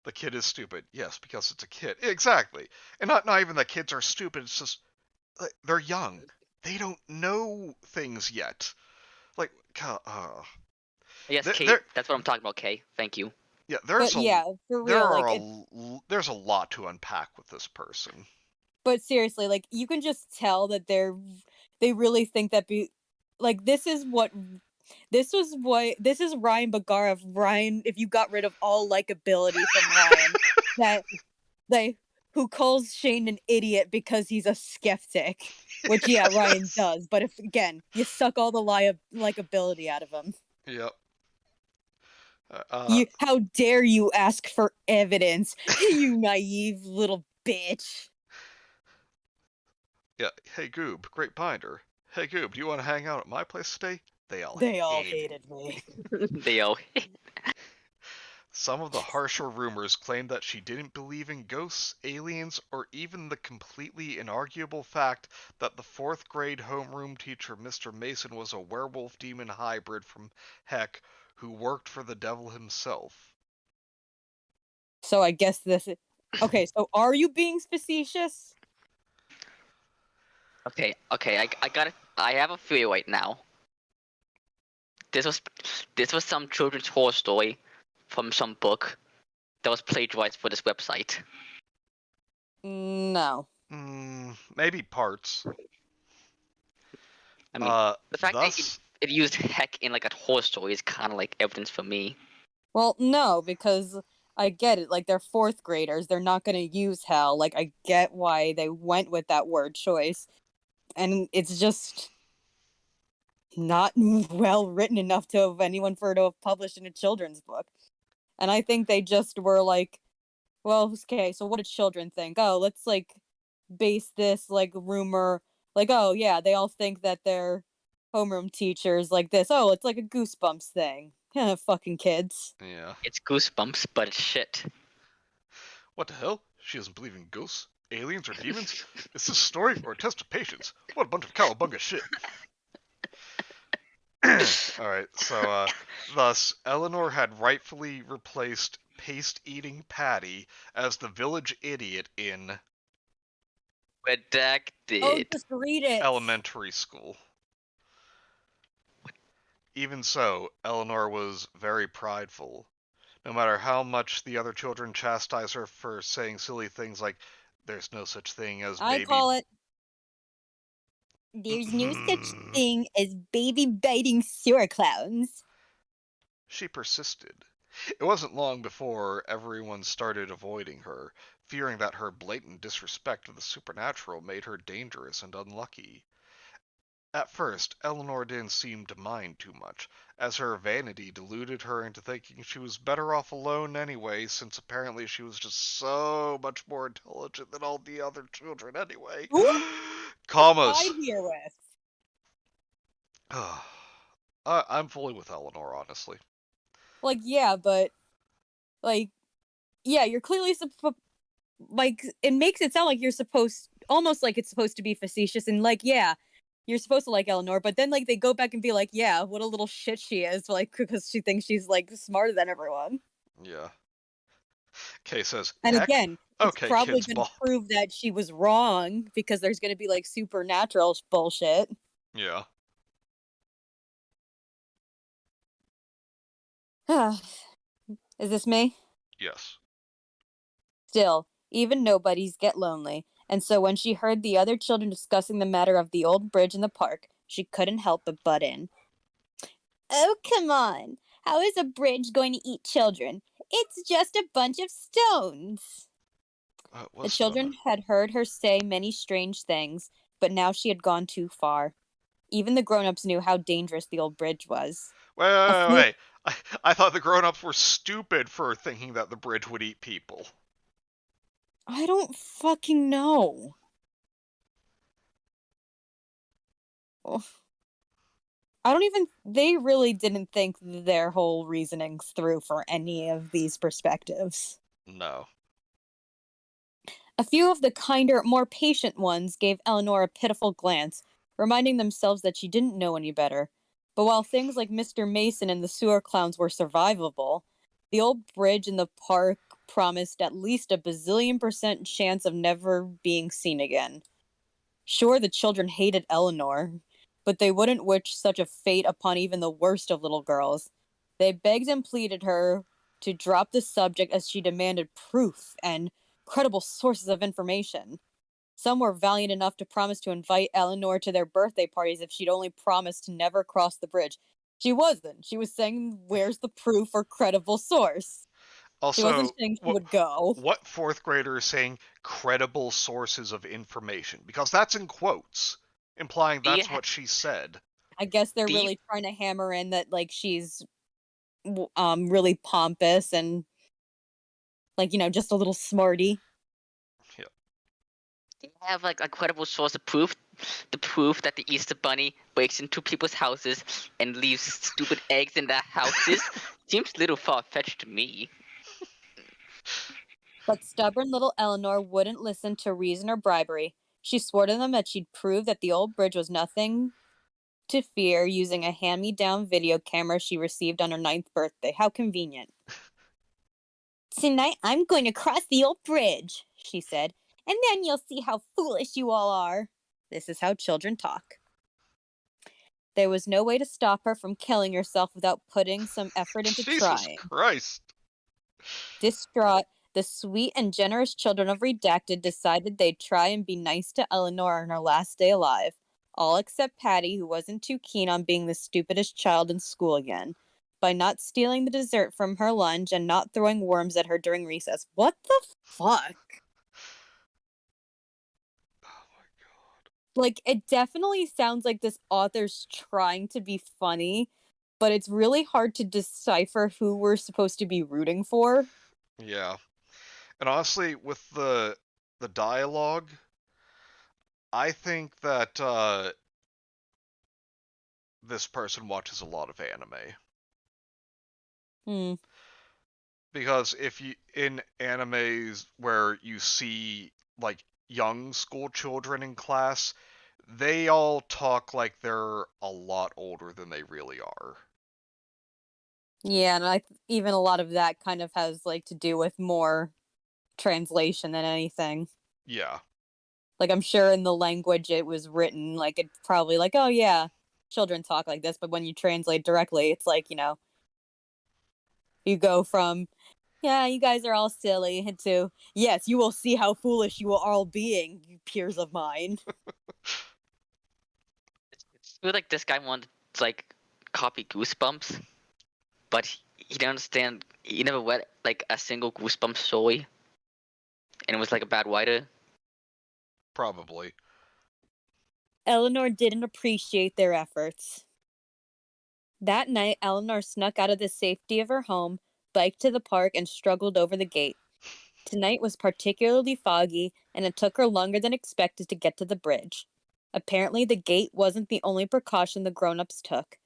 The kid is stupid. Yes, because it's a kid. Exactly. And not even that kids are stupid, it's just they're young. They don't know things yet. Like Yes, th- Kate. there That's what I'm talking about, Kay. Thank you. yeah, But yeah, for real, there's a lot to unpack with this person. but seriously, like you can just tell that they really think that like this is what This is Ryan Bagara of Ryan. If you got rid of all likability from Ryan, that who calls Shane an idiot because he's a skeptic, which Ryan Yes. does. But if again you suck all the likability out of him, Yep. how dare you ask for evidence, you naive little bitch. Yeah. Hey Goob, great binder. Hey Goob, do you want to hang out at my place today? They all hated me. They all Some of the harsher rumors claimed that she didn't believe in ghosts, aliens, or even the completely inarguable fact that the 4th grade homeroom teacher Mr. Mason was a werewolf demon hybrid from Heck who worked for the devil himself. So I guess this is... Okay, so are you being facetious? Okay, I got it. I have a theory right now. This was some children's horror story from some book that was plagiarized for this website. No. Maybe parts. I mean, the fact that it used Heck in like a horror story is kind of like evidence for me. Well, no, because I get it. Like, they're 4th graders. They're not going to use hell. Like, I get why they went with that word choice. And it's just not well written enough to have anyone for it to have published in a children's book. And I think they just were like, well, okay, so what do children think? Oh, let's, like, base this, like, rumor. Like, oh, yeah, they all think that they're homeroom teachers like this. Oh, it's like a Goosebumps thing. Fucking kids. Yeah. It's Goosebumps, but it's shit. What the hell? She doesn't believe in ghosts, aliens, or demons? Is this a story or a test of patience? What a bunch of cowabunga shit. Alright, so, thus, Eleanor had rightfully replaced paste-eating Patty as the village idiot in Redacted. Oh, just read it. elementary school. Even so, Eleanor was very prideful. No matter how much the other children chastised her for saying silly things like, there's no such thing as I baby... call it. There's no such thing as baby biting sewer clowns. She persisted. It wasn't long before everyone started avoiding her, fearing that her blatant disrespect of the supernatural made her dangerous and unlucky. At first, Eleanor didn't seem to mind too much, as her vanity deluded her into thinking she was better off alone anyway, since apparently she was just so much more intelligent than all the other children anyway. Commas. I'm here with. I'm fully with Eleanor, honestly. Like, yeah, but like, yeah, you're clearly like, it makes it sound like you're supposed, almost like it's supposed to be facetious, and like, yeah, you're supposed to like Eleanor, but then like they go back and be like, yeah, what a little shit she is, like, because she thinks she's like smarter than everyone. Yeah. Kay says, and heck? again, it's Okay, probably kids gonna ball. prove that she was wrong because there's gonna be like supernatural bullshit. Yeah. Is this me? Yes. Still, even nobodies get lonely, and so when she heard the other children discussing the matter of the old bridge in the park, she couldn't help but butt in. Oh, come on. How is a bridge going to eat children? It's just a bunch of stones. The children had heard her say many strange things, but now she had gone too far. Even the grown-ups knew how dangerous the old bridge was. Wait. I thought the grown-ups were stupid for thinking that the bridge would eat people. I don't fucking know. I don't even... They really didn't think their whole reasonings through for any of these perspectives. No. A few of the kinder, more patient ones gave Eleanor a pitiful glance, reminding themselves that she didn't know any better. But while things like Mr. Mason and the sewer clowns were survivable, the old bridge in the park promised at least a bazillion% chance of never being seen again. Sure, the children hated Eleanor, but they wouldn't wish such a fate upon even the worst of little girls. They begged and pleaded her to drop the subject as she demanded proof and credible sources of information. Some were valiant enough to promise to invite Eleanor to their birthday parties if she'd only promised to never cross the bridge. She wasn't. She was saying, "Where's the proof or credible source?" She wasn't Also, saying she would go. what fourth grader is saying credible sources of information? Because that's in quotes, implying Do you that's ha- what she said. I guess they're do you really trying to hammer in that like she's really pompous and like, just a little smarty. Yeah. do you have like a credible source of proof? The proof that the Easter Bunny breaks into people's houses and leaves stupid eggs in their houses seems a little far fetched to me. But stubborn little Eleanor wouldn't listen to reason or bribery. She swore to them that she'd prove that the old bridge was nothing to fear using a hand me down video camera she received on her 9th birthday. How convenient. "Tonight I'm going to cross the old bridge," she said, "and then you'll see how foolish you all are." This is how children talk. There was no way to stop her from killing herself without putting some effort into Jesus trying. Christ. Distraught, the sweet and generous children of Redacted decided they'd try and be nice to Eleanor on her last day alive. All except Patty, who wasn't too keen on being the stupidest child in school again. By not stealing the dessert from her lunch and not throwing worms at her during recess. What the fuck? Oh my god. Like, it definitely sounds like this author's trying to be funny, but it's really hard to decipher who we're supposed to be rooting for. Yeah. And honestly, with the dialogue, I think that this person watches a lot of anime. Hmm. Because if you in animes where you see like young school children in class, they all talk like they're a lot older than they really are. Yeah, and even a lot of that kind of has like to do with more translation than anything. Yeah. Like I'm sure in the language it was written, like it's probably like, oh yeah, children talk like this, but when you translate directly, it's like, you go from, yeah, you guys are all silly, to, yes, you will see how foolish you are all being, you peers of mine. It's feel like this guy wanted to like copy Goosebumps, but he didn't understand. He never read like a single Goosebumps story, and it was like a bad writer. Probably. Eleanor didn't appreciate their efforts. That night, Eleanor snuck out of the safety of her home, biked to the park, and struggled over the gate. Tonight was particularly foggy, and it took her longer than expected to get to the bridge. Apparently, the gate wasn't the only precaution the grown-ups took.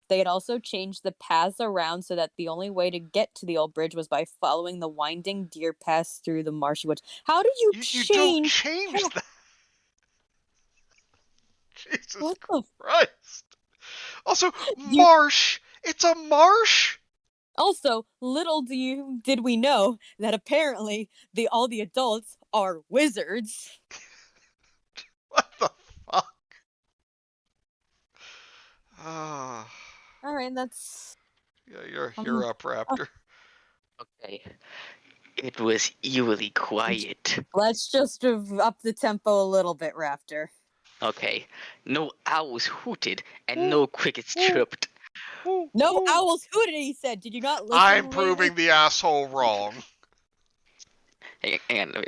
They had also changed the paths around so that the only way to get to the old bridge was by following the winding deer paths through the marshy woods. How did you You don't change? change that. Jesus What the? Christ. Also, You marsh. It's a marsh. also did we know that apparently all the adults are wizards. What the fuck? Ah. All right, that's Yeah, you're up, Raptor. Okay, it was eerily quiet. let's just up the tempo a little bit, Raptor. Okay, no owls hooted and no crickets chirped. No owls hooted, he said. Did you not I'm listen, lady? proving the asshole wrong. And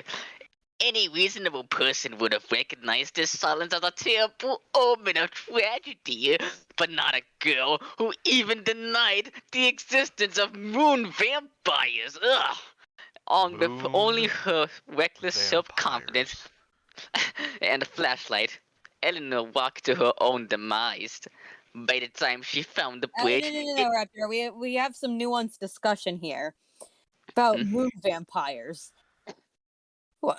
any reasonable person would have recognized this silence as a terrible omen of tragedy, but not a girl who even denied the existence of moon vampires. Ugh! Only her reckless self-confidence and a flashlight, Eleanor walked to her own demise. By the time she found the bridge, No, Raptor. We have some nuanced discussion here about moon vampires.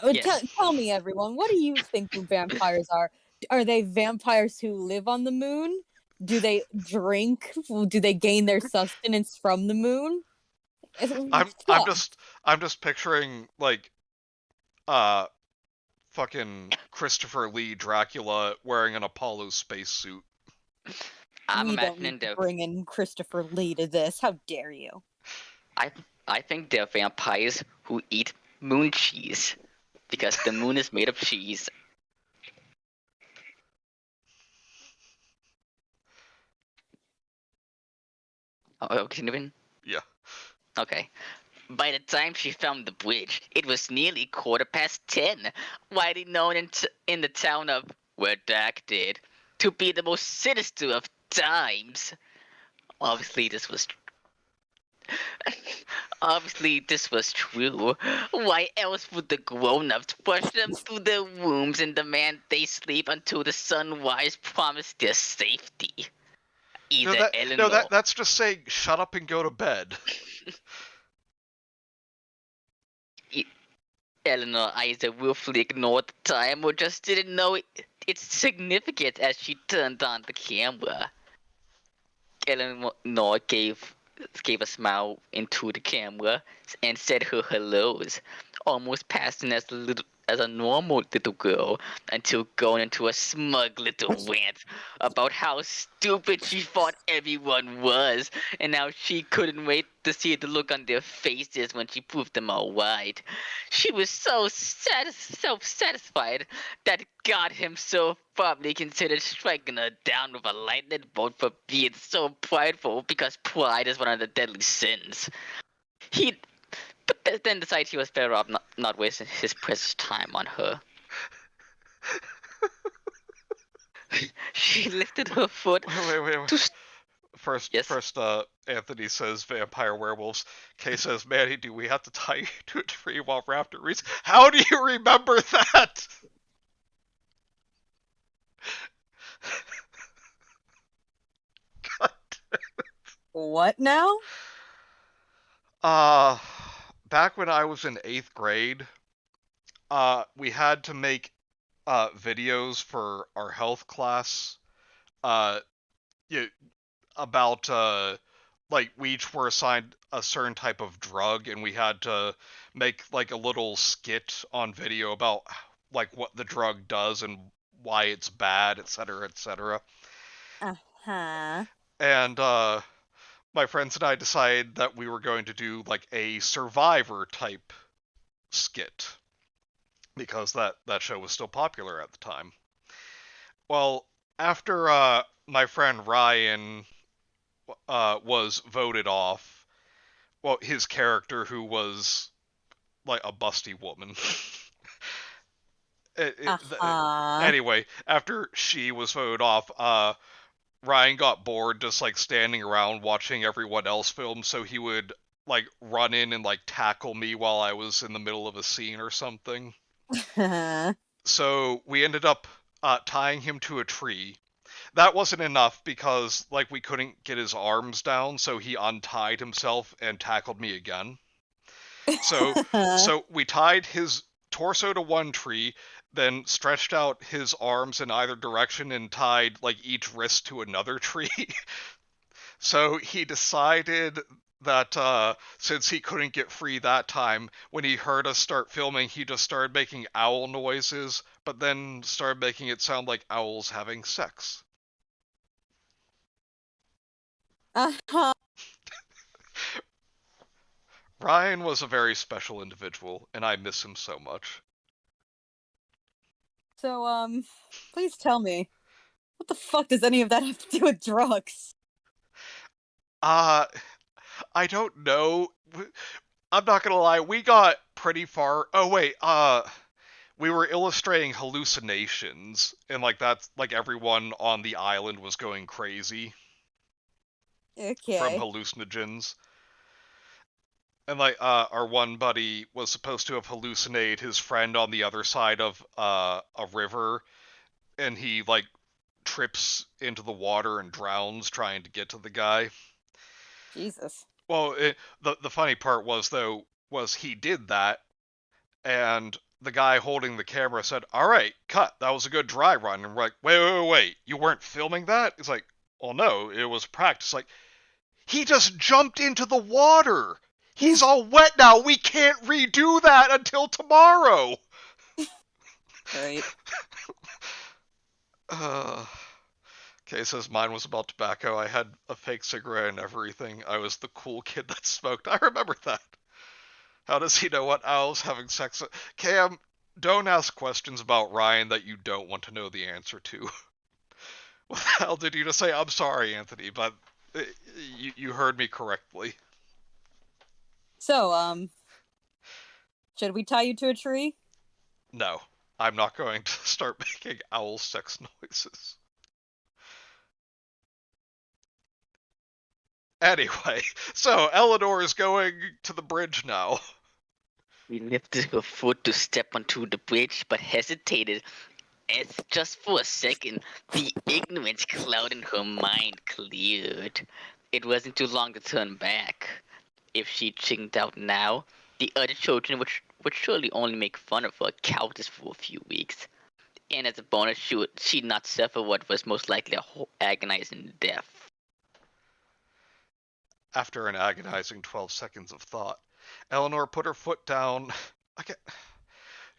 yes, Tell me, everyone, what do you think moon vampires are? Are they vampires who live on the moon? Do they drink? Do they gain their sustenance from the moon? I'm I'm Fuck. just I'm just picturing like uh fucking Christopher Lee Dracula wearing an Apollo spacesuit. I'm We don't need imagining to bring in Christopher Lee to this. How dare you? I I think they're vampires who eat moon cheese because the moon is made of cheese. Oh, continuing? Yeah. Okay. By the time she found the bridge, it was nearly 10:15, widely known in the town of Redacted to be the most sinister of times. Obviously, this was Obviously, this was true. Why else would the grown-ups push them to their rooms and demand they sleep until the sunrise promised their safety? Either Eleanor. That's just saying shut up and go to bed. Eleanor either willfully ignored the time or just didn't know its significance as she turned on the camera. Eleanor gave a smile into the camera and said her hellos, almost passing as a normal little girl, until going into a smug little rant about how stupid she thought everyone was, and how she couldn't wait to see the look on their faces when she proved them all right. She was so self-satisfied that God himself probably considered striking her down with a lightning bolt for being so prideful, because pride is one of the deadly sins. He But then decided he was better off not wasting his precious time on her. She lifted her foot. Wait. To First, yes. Anthony says vampire werewolves. Kay says, Manny, do we have to tie you to a tree while Raptor reads? How do you remember that? God. What now? Back when I was in 8th grade, we had to make videos for our health class. Yeah, about like we each were assigned a certain type of drug, and we had to make like a little skit on video about like what the drug does and why it's bad, etc., etc. Uh-huh. And my friends and I decided that we were going to do like a Survivor type skit because that show was still popular at the time. Well, after my friend Ryan was voted off, well, his character, who was like a busty woman. Uh-huh. Anyway, after she was voted off, Ryan got bored just like standing around watching everyone else film, so he would like run in and like tackle me while I was in the middle of a scene or something. So we ended up tying him to a tree. That wasn't enough because like we couldn't get his arms down, so he untied himself and tackled me again. So we tied his torso to one tree, then stretched out his arms in either direction and tied like each wrist to another tree. So he decided that since he couldn't get free that time, when he heard us start filming, he just started making owl noises, but then started making it sound like owls having sex. Uh-huh. Ryan was a very special individual, and I miss him so much. So, please tell me, what the fuck does any of that have to do with drugs? I don't know. I'm not gonna lie, we got pretty far. Oh wait, we were illustrating hallucinations, and like that's like everyone on the island was going crazy from Okay. hallucinogens. And like our one buddy was supposed to have hallucinated his friend on the other side of a river, and he like trips into the water and drowns trying to get to the guy. Jesus. Well, the funny part was though was he did that, and the guy holding the camera said, "All right, cut. That was a good dry run." And we're like, "Wait! You weren't filming that?" It's like, "Well, no, it was practice." Like, he just jumped into the water. He's all wet now. We can't redo that until tomorrow. Right. Okay, says mine was about tobacco. I had a fake cigarette and everything. I was the cool kid that smoked. I remember that. How does he know what owls having sex with? Cam, don't ask questions about Ryan that you don't want to know the answer to. What the hell did you just say? I'm sorry, Anthony, but You heard me correctly. So, should we tie you to a tree? No, I'm not going to start making owl sex noises. Anyway, so Eleanor is going to the bridge now. We lifted her foot to step onto the bridge, but hesitated. As just for a second, the ignorance cloud in her mind cleared. It wasn't too long to turn back. If she chickened out now, the other children would surely only make fun of her countess for a few weeks. And as a bonus, she'd not suffer what was most likely a agonizing death. After an agonizing 12 seconds of thought, Eleanor put her foot down.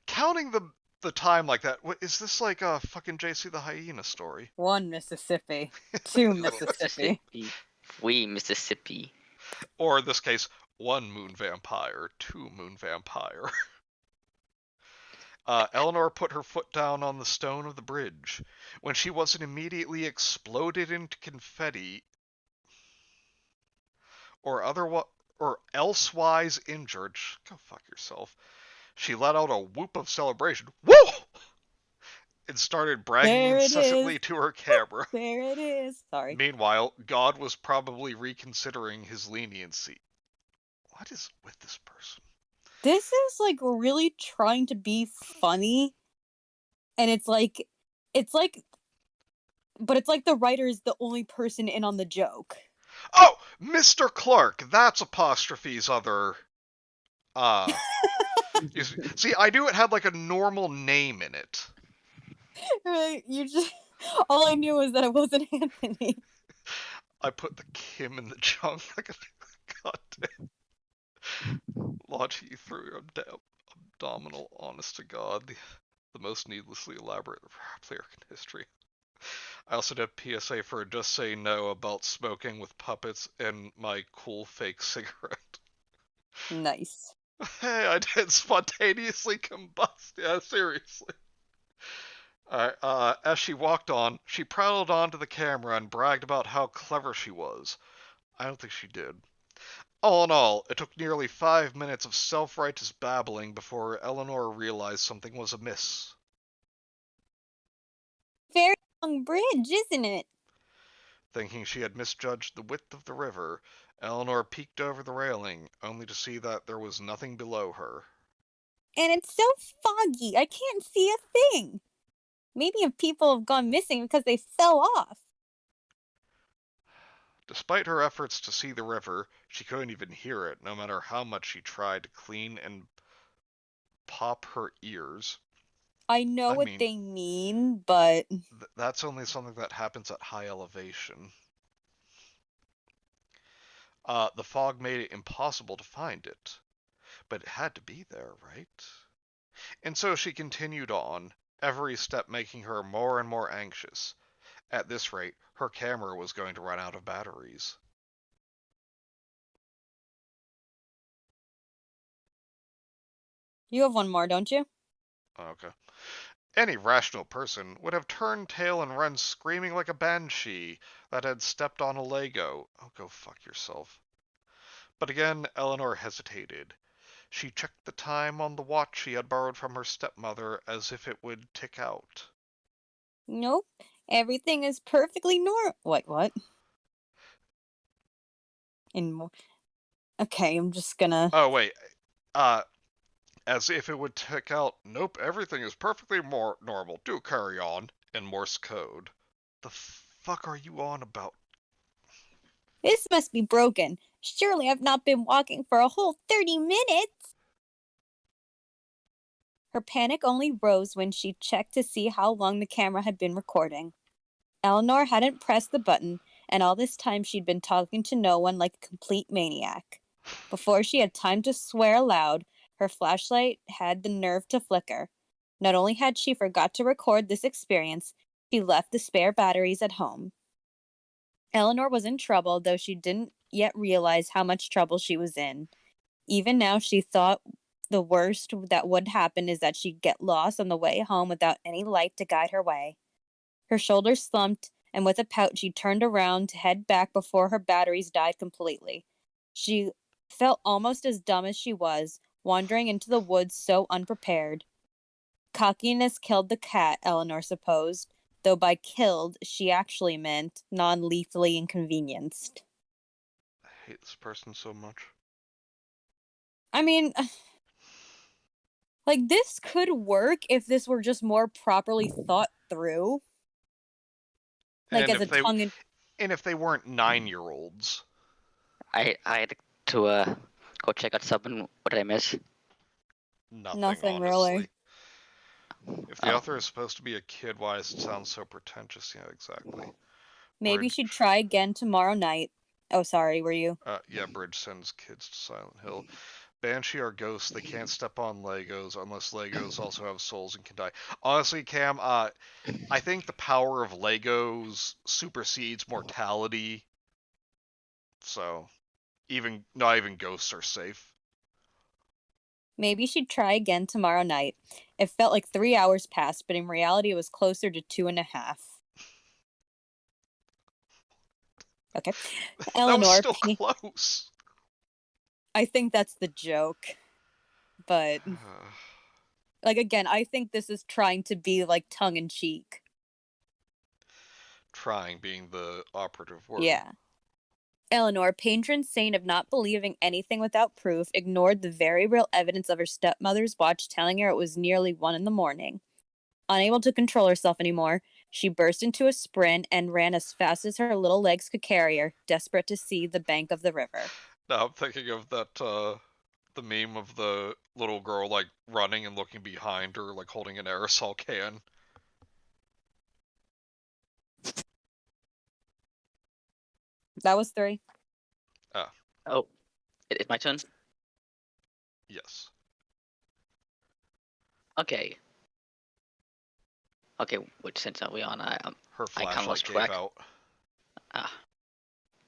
Counting the time like that, is this like a fucking JC the Hyena story? 1 Mississippi. 2 Mississippi. We Mississippi. Or in this case, 1 moon vampire, 2 moon vampire. Eleanor put her foot down on the stone of the bridge. When she wasn't immediately exploded into confetti or elsewise injured, go fuck yourself, she let out a whoop of celebration. Woo! And started bragging incessantly to her camera. There it is. Sorry. Meanwhile, God was probably reconsidering his leniency. What is with this person? This is like really trying to be funny, and it's like but it's like the writer is the only person in on the joke. Oh, Mr. Clark, that's Apostrophe's other see, I knew it had like a normal name in it. Right, you just all I knew was that it wasn't Anthony. I put the Kim in the junk like a goddamn launching you through your abdominal, honest to God, the most needlessly elaborate player in history. I also did a PSA for Just Say No about smoking with puppets and my cool fake cigarette. Nice. Hey, I did spontaneously combust. Yeah, seriously. Alright, as she walked on, she prattled onto the camera and bragged about how clever she was. I don't think she did. All in all, it took nearly 5 minutes of self-righteous babbling before Eleanor realized something was amiss. Very long bridge, isn't it? Thinking she had misjudged the width of the river, Eleanor peeked over the railing, only to see that there was nothing below her. And it's so foggy, I can't see a thing. Maybe if people have gone missing because they fell off. Despite her efforts to see the river, she couldn't even hear it, no matter how much she tried to clean and pop her ears. I know what they mean, but that's only something that happens at high elevation. The fog made it impossible to find it, but it had to be there, right? And so she continued on, every step making her more and more anxious. At this rate, her camera was going to run out of batteries. You have one more, don't you? Okay. Any rational person would have turned tail and run screaming like a banshee that had stepped on a Lego. Oh, go fuck yourself. But again, Eleanor hesitated. She checked the time on the watch she had borrowed from her stepmother as if it would tick out. Nope. Everything is perfectly normal. Wait, what? Okay, I'm just gonna... Oh, wait. As if it would tick out, nope, everything is perfectly normal. Do carry on. In Morse code. The fuck are you on about? This must be broken. Surely I've not been walking for a whole 30 minutes. Her panic only rose when she checked to see how long the camera had been recording. Eleanor hadn't pressed the button, and all this time she'd been talking to no one like a complete maniac. Before she had time to swear aloud, her flashlight had the nerve to flicker. Not only had she forgot to record this experience, she left the spare batteries at home. Eleanor was in trouble, though she didn't yet realize how much trouble she was in. Even now, she thought the worst that would happen is that she'd get lost on the way home without any light to guide her way. Her shoulders slumped, and with a pout, she turned around to head back before her batteries died completely. She felt almost as dumb as she was, wandering into the woods so unprepared. Cockiness killed the cat, Eleanor supposed, though by killed she actually meant non-lethally inconvenienced. I hate this person so much. I mean, like, this could work if this were just more properly thought through. Like, And as a tongue if they weren't 9-year-olds. I had to go check out something. What did I miss? Nothing honestly. really. If the author is supposed to be a kid, why does it sound so pretentious? Yeah, exactly. Maybe Bridge. she'd try again tomorrow night. Oh, sorry, were you? Yeah, Bridge sends kids to Silent Hill. Banshee are ghosts. They can't step on Legos unless Legos also have souls and can die. Honestly, Cam, I think the power of Legos supersedes mortality. So, not even ghosts are safe. Maybe she'd try again tomorrow night. It felt like 3 hours passed, but in reality it was closer to 2.5. Okay. Eleanor, that was still close. I think that's the joke. But, like, again, I think this is trying to be, like, tongue-in-cheek. Trying being the operative word. Yeah. Eleanor, patron saint of not believing anything without proof, ignored the very real evidence of her stepmother's watch telling her it was nearly 1 a.m. Unable to control herself anymore, she burst into a sprint and ran as fast as her little legs could carry her, desperate to see the bank of the river. Now I'm thinking of that, the meme of the little girl, like, running and looking behind her, like, holding an aerosol can. That was 3. Oh, it's my turn? Yes. Okay. Okay, which sense are we on? Her I kinda lost flashlight gave track. out.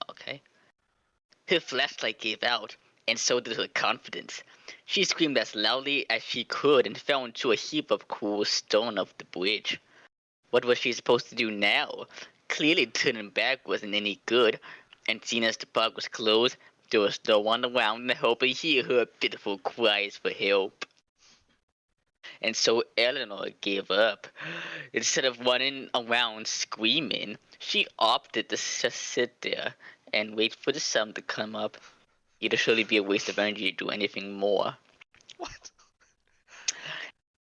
Okay. Her flashlight gave out, and so did her confidence. She screamed as loudly as she could and fell into a heap of cool stone off the bridge. What was she supposed to do now? Clearly turning back wasn't any good, and seeing as the park was closed, there was no one around to help her hear her pitiful cries for help. And so Eleanor gave up. Instead of running around screaming, she opted to just sit there and wait for the sun to come up. It'd surely be a waste of energy to do anything more. What?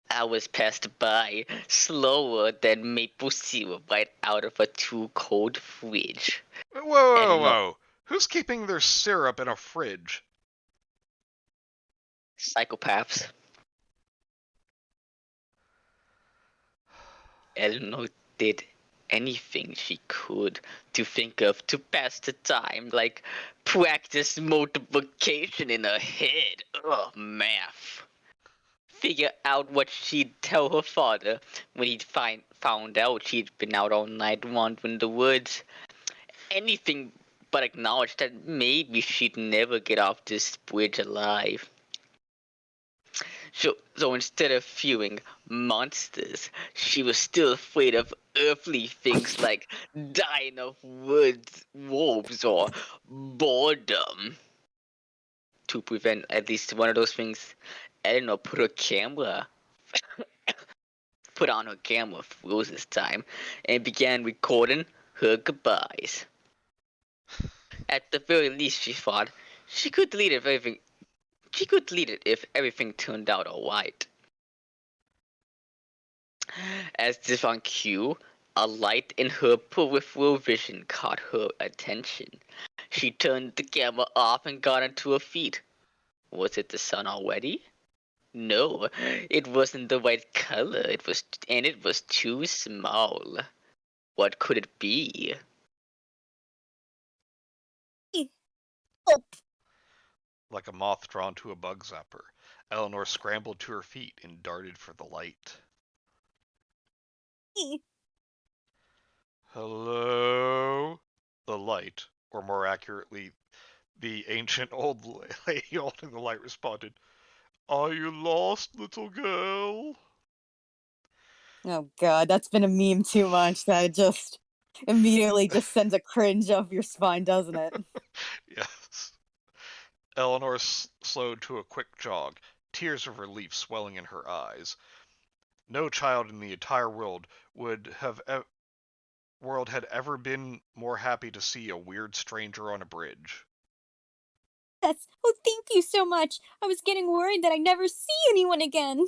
Hours passed by, slower than maple syrup right out of a too-cold fridge. Whoa. Who's keeping their syrup in a fridge? Psychopaths. Eleanor did anything she could to think of to pass the time, like practice multiplication in her head. Ugh, math. Figure out what she'd tell her father when he'd found out she'd been out all night wandering the woods. Anything but acknowledge that maybe she'd never get off this bridge alive. So instead of fearing monsters, she was still afraid of earthly things like dying of wolves or boredom. To prevent at least one of those things, Eleanor put on her camera for Rose's time and began recording her goodbyes. At the very least, she thought, she could delete it if everything turned out alright. As if on cue, a light in her peripheral vision caught her attention. She turned the camera off and got onto her feet. Was it the sun already? No, it wasn't the right color. It was too small. What could it be? Like a moth drawn to a bug zapper, Eleanor scrambled to her feet and darted for the light. Hello? The light, or more accurately, the ancient old lady holding the light responded, "Are you lost, little girl?" Oh god, that's been a meme too much that I just... Immediately just sends a cringe up your spine, doesn't it? Yes. Eleanor slowed to a quick jog, tears of relief swelling in her eyes. No child in the entire world had ever been more happy to see a weird stranger on a bridge. Yes. Oh, thank you so much. I was getting worried that I'd never see anyone again.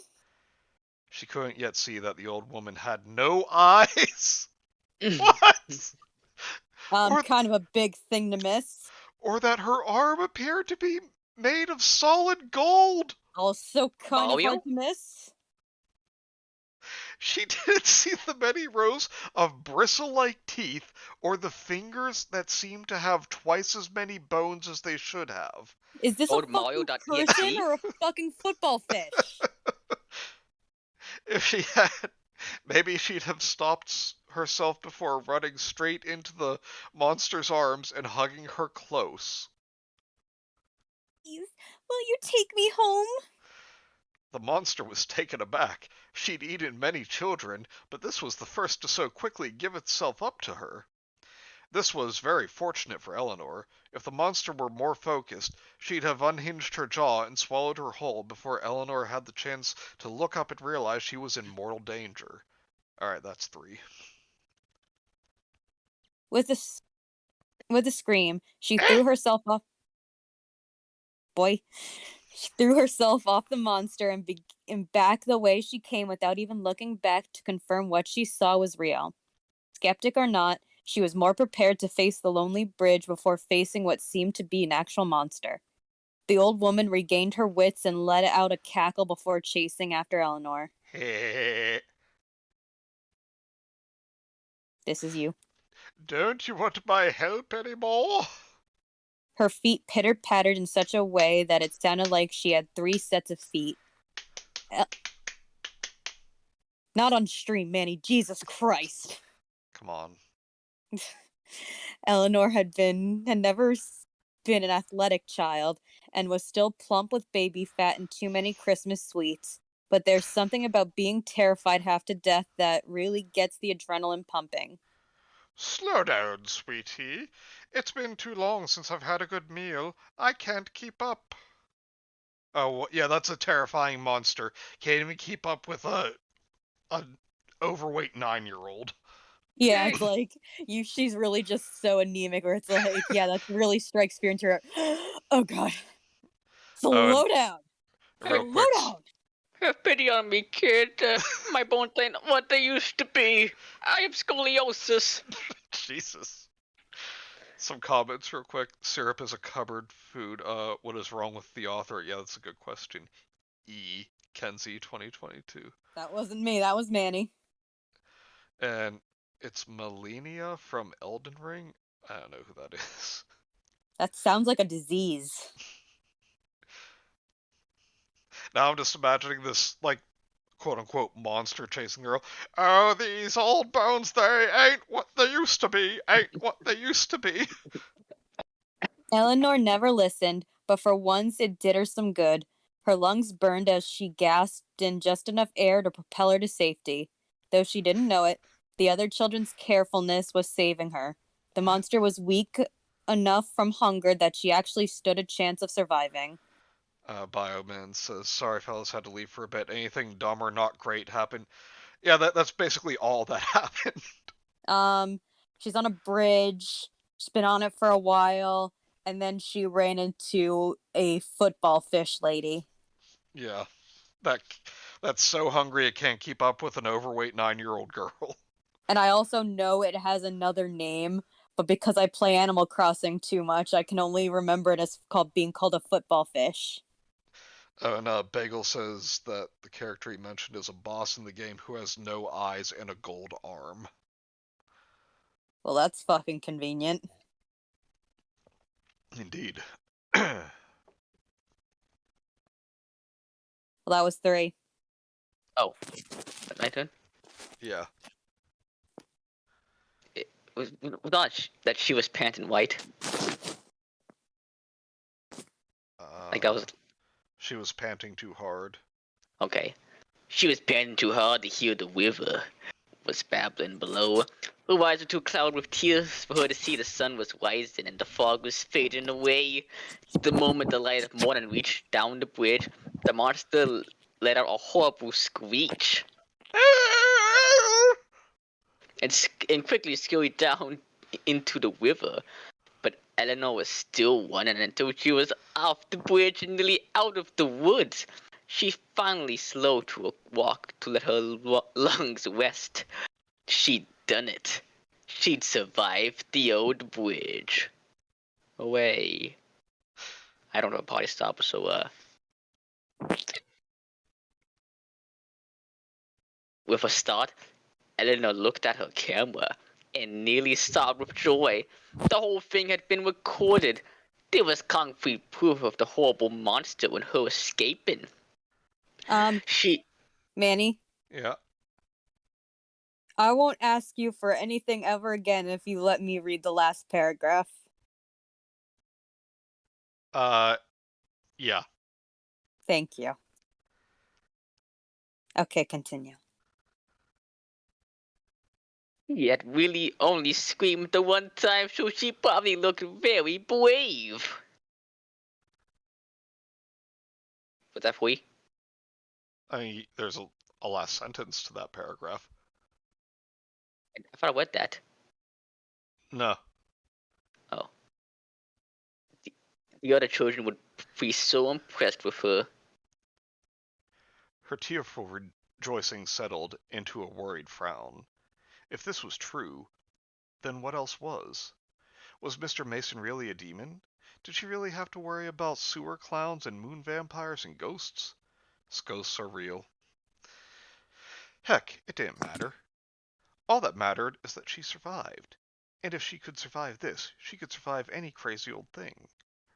She couldn't yet see that the old woman had no eyes. What? Or, Kind of a big thing to miss. or that her arm appeared to be made of solid gold. Also kind of Mario? hard to miss. She didn't see the many rows of bristle-like teeth or the fingers that seemed to have twice as many bones as they should have. Is this a Old fucking person Mario.exe? or a fucking football fish? If she had, maybe she'd have stopped herself before running straight into the monster's arms and hugging her close. Please, will you take me home? The monster was taken aback. She'd eaten many children, but this was the first to so quickly give itself up to her. This was very fortunate for Eleanor. If the monster were more focused, she'd have unhinged her jaw and swallowed her whole before Eleanor had the chance to look up and realize she was in mortal danger. Alright, that's 3. With a scream, she threw herself off. Boy, she threw herself off the monster and back the way she came without even looking back to confirm what she saw was real. Skeptic or not, she was more prepared to face the lonely bridge before facing what seemed to be an actual monster. The old woman regained her wits and let out a cackle before chasing after Eleanor. This is you. Don't you want my help anymore? Her feet pitter-pattered in such a way that it sounded like she had 3 sets of feet. Not on stream, Manny. Jesus Christ. Come on. Eleanor had never been an athletic child and was still plump with baby fat and too many Christmas sweets. But there's something about being terrified half to death that really gets the adrenaline pumping. Slow down, sweetie. It's been too long since I've had a good meal. I can't keep up. Oh, yeah, that's a terrifying monster. Can't even keep up with an overweight 9-year-old. Yeah, it's like she's really just so anemic where it's like, yeah, that really strikes fear into her. Oh god. Slow down. Real Slow quick. down. Have pity on me, kid. My bones ain't what they used to be. I have scoliosis. Jesus. Some comments real quick. Syrup is a cupboard food. What is wrong with the author? Yeah, that's a good question. E. Kenzie 2022. That wasn't me, that was Manny. And it's Melania from Elden Ring. I don't know who that is. That sounds like a disease. Now I'm just imagining this, like, quote-unquote monster chasing the girl. Oh, these old bones, they ain't what they used to be. Ain't what they used to be. Eleanor never listened, but for once it did her some good. Her lungs burned as she gasped in just enough air to propel her to safety. Though she didn't know it, the other children's carefulness was saving her. The monster was weak enough from hunger that she actually stood a chance of surviving. Bioman says, sorry fellas, had to leave for a bit. Anything dumb or not great happened? Yeah, that's basically all that happened. She's on a bridge. She's been on it for a while, and then she ran into a football fish lady. Yeah, that's so hungry it can't keep up with an overweight 9-year-old girl. And I also know it has another name, but because I play Animal Crossing too much, I can only remember it as being called a football fish. Oh, and Bagel says that the character he mentioned is a boss in the game who has no eyes and a gold arm. Well, that's fucking convenient. Indeed. Well, that was 3. Oh, my turn? Yeah. It was not that she was panting white. Like I was. She was panting too hard. Okay. She was panting too hard to hear the river. was babbling below. Her eyes were too clouded with tears for her to see the sun was rising and the fog was fading away. The moment the light of morning reached down the bridge, the monster let out a horrible screech and quickly scurried down into the river. But Eleanor was still running until she was off the bridge and nearly out of the woods. She finally slowed to a walk to let her lungs rest. She'd done it. She'd survived the old bridge. Away. I don't know a party stopper, so with a start, Eleanor looked at her camera and nearly sobbed with joy. The whole thing had been recorded. There was concrete proof of the horrible monster and her escaping. Manny? Yeah. I won't ask you for anything ever again if you let me read the last paragraph. Yeah. Thank you. Okay, continue. He had really only screamed the one time, so she probably looked very brave. Was that for you? I mean, there's a last sentence to that paragraph. I thought I read that. No. Oh. The other children would be so impressed with her. Her tearful rejoicing settled into a worried frown. If this was true, then what else was? Was Mr. Mason really a demon? Did she really have to worry about sewer clowns and moon vampires and ghosts? Ghosts are real. Heck, it didn't matter. All that mattered is that she survived. And if she could survive this, she could survive any crazy old thing.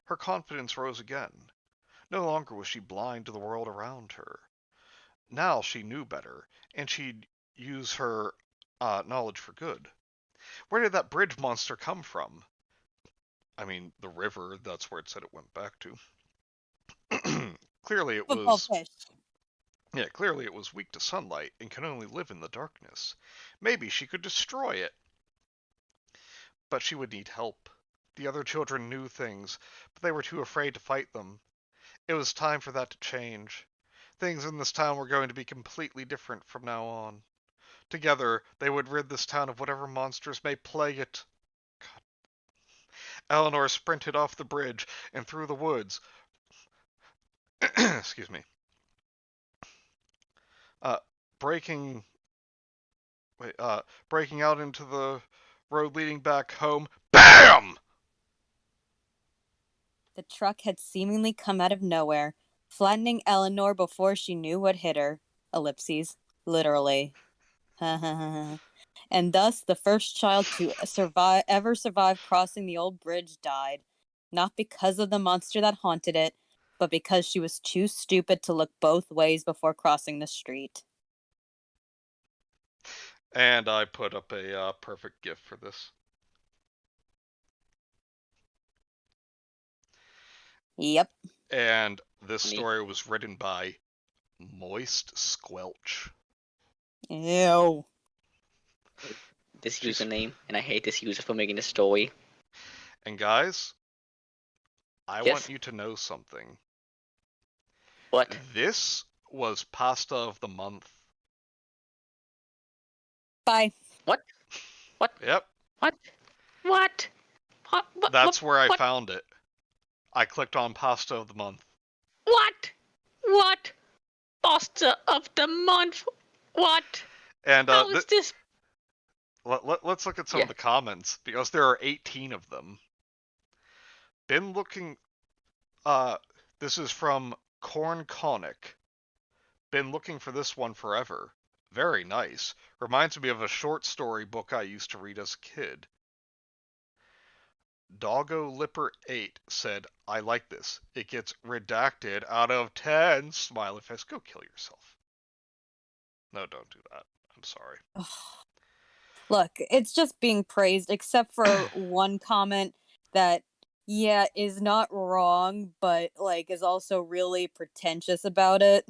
Her confidence rose again. No longer was she blind to the world around her. Now she knew better, and she'd use her knowledge for good. Where did that bridge monster come from? I mean, the river, that's where it said it went back to. Clearly it Football was... fish. Yeah, clearly it was weak to sunlight and can only live in the darkness. Maybe she could destroy it. But she would need help. The other children knew things, but they were too afraid to fight them. It was time for that to change. Things in this town were going to be completely different from now on. Together, they would rid this town of whatever monsters may plague it. God. Eleanor sprinted off the bridge and through the woods. Excuse me. Breaking out into the road leading back home. BAM! The truck had seemingly come out of nowhere, flattening Eleanor before she knew what hit her. Ellipses. Literally. And thus, the first child to ever survive crossing the old bridge died. Not because of the monster that haunted it, but because she was too stupid to look both ways before crossing the street. And I put up a perfect GIF for this. Yep. And this story was written by Moist Squelch. Ew. This username, and I hate this user for making this story. And guys, I Yes? want you to know something. What? This was Pasta of the Month. Bye. What? What? Yep. What? What? What? That's where I what? found it. I clicked on Pasta of the Month. What? What? Pasta of the month? What? And How is this? let's look at some of the comments, because there are 18 of them. Been looking... this is from Corn Conic. Been looking for this one forever. Very nice. Reminds me of a short story book I used to read as a kid. Doggo Lipper 8 said, I like this. It gets redacted out of 10. Smiley face. Go kill yourself. No, don't do that. I'm sorry. Look, it's just being praised, except for one comment that, yeah, is not wrong, but, like, is also really pretentious about it.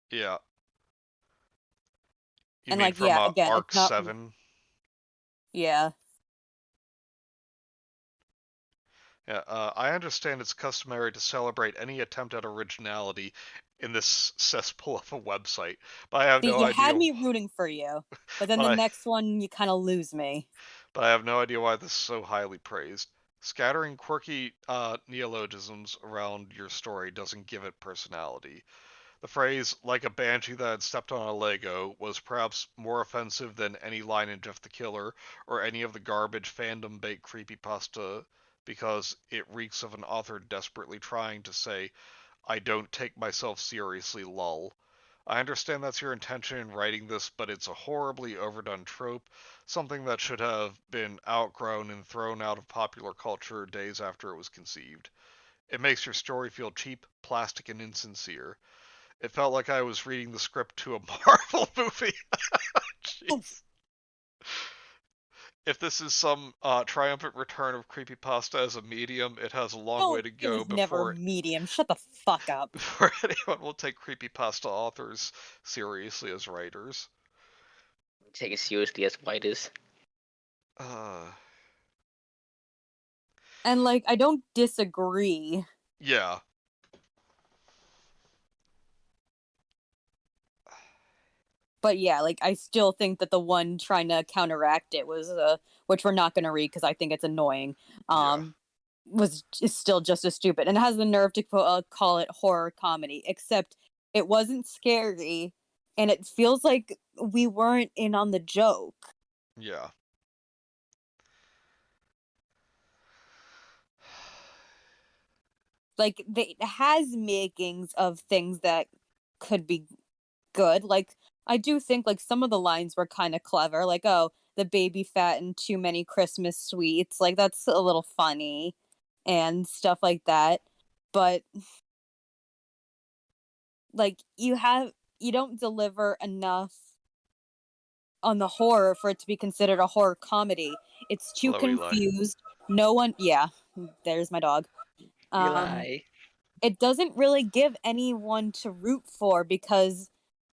Yeah. You And mean like, from yeah, again, Arc it's not. 7? Yeah. Yeah, I understand it's customary to celebrate any attempt at originality in this cesspool of a website, but I have See, no you had idea. me rooting for you, but then But the I, next one, you kind of lose me. but I have no idea why this is so highly praised. Scattering quirky neologisms around your story doesn't give it personality. The phrase, like a banshee that had stepped on a Lego, was perhaps more offensive than any line in Jeff the Killer or any of the garbage fandom bait creepypasta because it reeks of an author desperately trying to say, I don't take myself seriously, lol. I understand that's your intention in writing this, but it's a horribly overdone trope, something that should have been outgrown and thrown out of popular culture days after it was conceived. It makes your story feel cheap, plastic, and insincere. It felt like I was reading the script to a Marvel movie. Jeez. If this is some triumphant return of creepypasta as a medium, it has a long way No, to it go was never before medium. Shut the fuck up. before anyone will take creepypasta authors seriously as writers. Take it seriously as writers. Uh, And like, I don't disagree, yeah, but yeah, like I still think that the one trying to counteract it was, which we're not gonna read because I think it's annoying. yeah, Is still just as stupid and has the nerve to call it horror comedy. Except it wasn't scary, and it feels like we weren't in on the joke. yeah. Like it has makings of things that could be good. Like I do think like some of the lines were kind of clever. Like, oh, the baby fat and too many Christmas sweets. Like that's a little funny and stuff like that. But like you don't deliver enough on the horror for it to be considered a horror comedy. It's too Hello, Eli. confused. No one, yeah, there's my dog. Um Eli. it doesn't really give anyone to root for because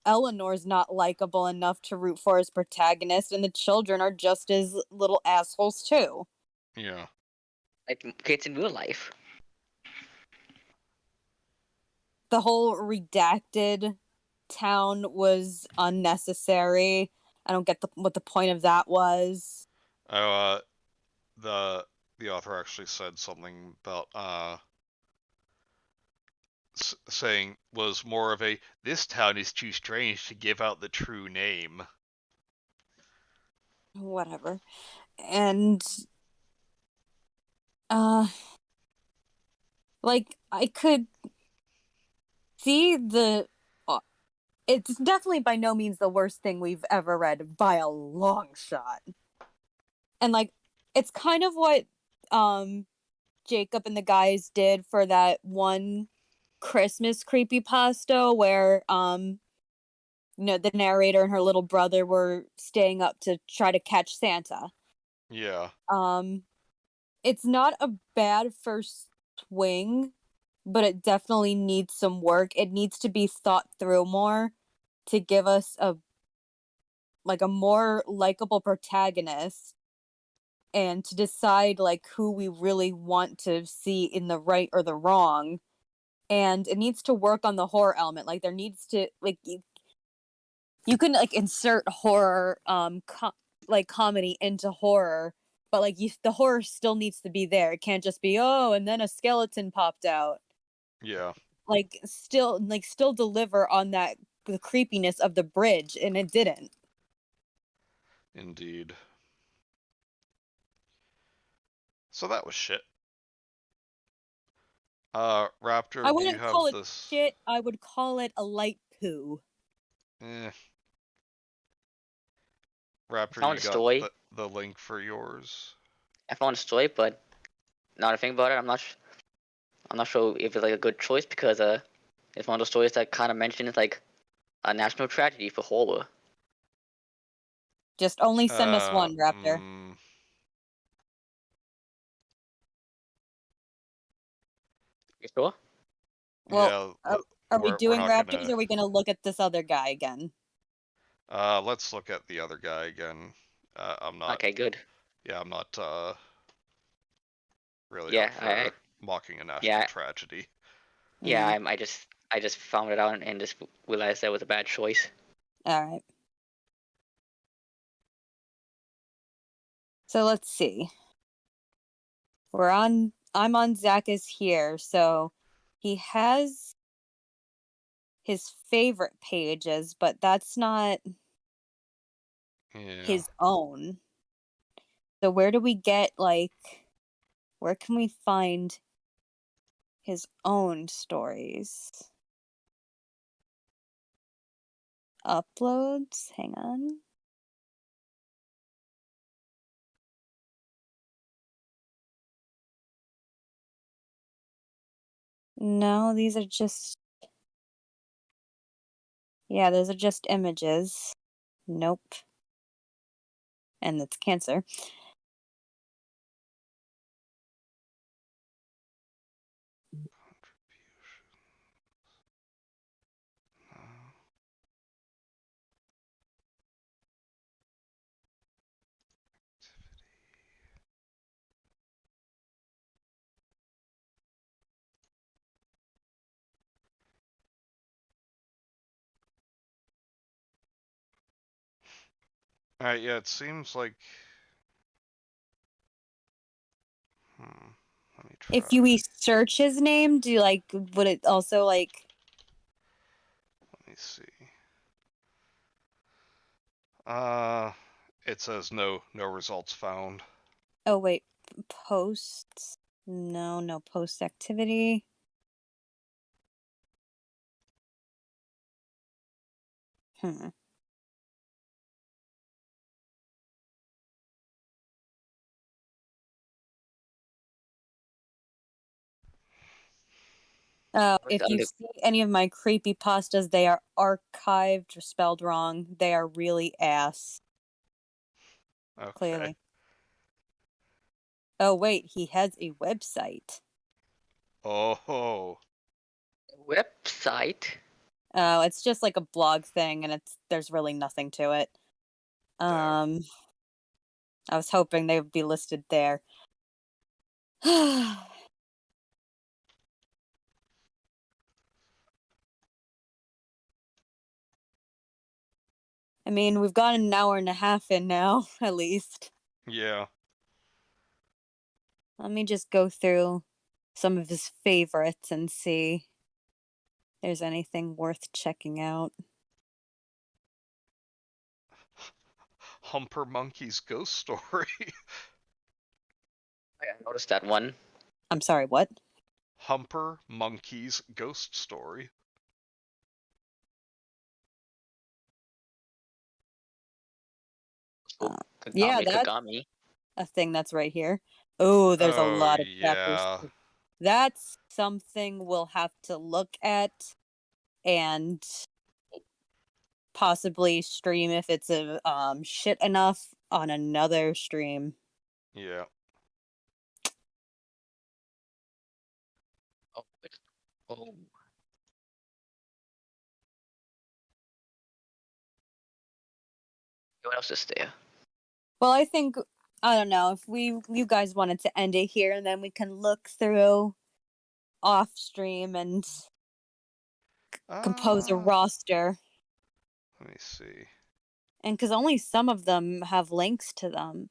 Eleanor's not likable enough to root for as protagonist, and the children are just as little assholes too. Yeah, Like kids in real life. The whole redacted town was unnecessary. I don't get what the point of that was. oh, the the author actually said something about saying was more of a this town is too strange to give out the true name. Whatever. And uh like I could see it's definitely by no means the worst thing we've ever read by a long shot. And like it's kind of what um Jacob and the guys did for that one Christmas creepypasta where the narrator and her little brother were staying up to try to catch Santa. Yeah, Um it's not a bad first swing, but it definitely needs some work. It needs to be thought through more to give us a more likable protagonist and to decide like who we really want to see in the right or the wrong. And it needs to work on the horror element. Like there needs to like you can like insert horror like comedy into horror, but like the horror still needs to be there. It can't just be, oh, and then a skeleton popped out. yeah, Still deliver on that the creepiness of the bridge, and it didn't. indeed. So that was shit. I Raptor, do you wouldn't call have it this? shit. I would call it a light poo. Eh. I Raptor, found you a got story. the link for yours? I found a story, but now that I think about it, I'm not sure if it's like a good choice because it's one of those stories that kind of mentions like a national tragedy for horror. Just only send us Uh, one, Raptor. mm, You sure? Well, yeah, are we we're doing not Raptors, or gonna. are we going to look at this other guy again? Let's look at the other guy again. I'm not. Okay, good. Yeah, I'm not really Yeah, up for mocking a national yeah, tragedy. yeah. Mm, I just found it out and just realized that was a bad choice. all right. So let's see. I'm on Zach is here, so he has his favorite pages, but that's not Yeah. his own. So where do we get where can we find his own stories? Uploads? Hang on. No, these are just yeah, those are just images. Nope. And it's cancer. Alright, yeah, it seems like. Let me If try. you search his name, do would it also Let me see. Uh, it says no results found. oh wait, posts? No post activity. Hmm. What's If you under? see any of my creepy pastas, they are archived or spelled wrong. They are really ass, Okay. clearly. Oh wait, he has a website. Oh. Website? Oh, it's just like a blog thing, and there's really nothing to it. Damn. I was hoping they would be listed there. I mean, we've got an hour and a half in now, at least. Yeah. Let me just go through some of his favorites and see if there's anything worth checking out. Humper Monkey's ghost story. I noticed that one. I'm sorry, what? Humper Monkey's ghost story. Uh, yeah, Kagami that's Kagami. a thing that's right here. Oh, there's a Oh, lot of chapters. yeah. That's something we'll have to look at and possibly stream if it's a shit enough on another stream. Yeah. Oh, oh. What else is there? Well, I think I don't know if you guys wanted to end it here and then we can look through off stream and compose a Uh, roster. let me see. And because only some of them have links to them.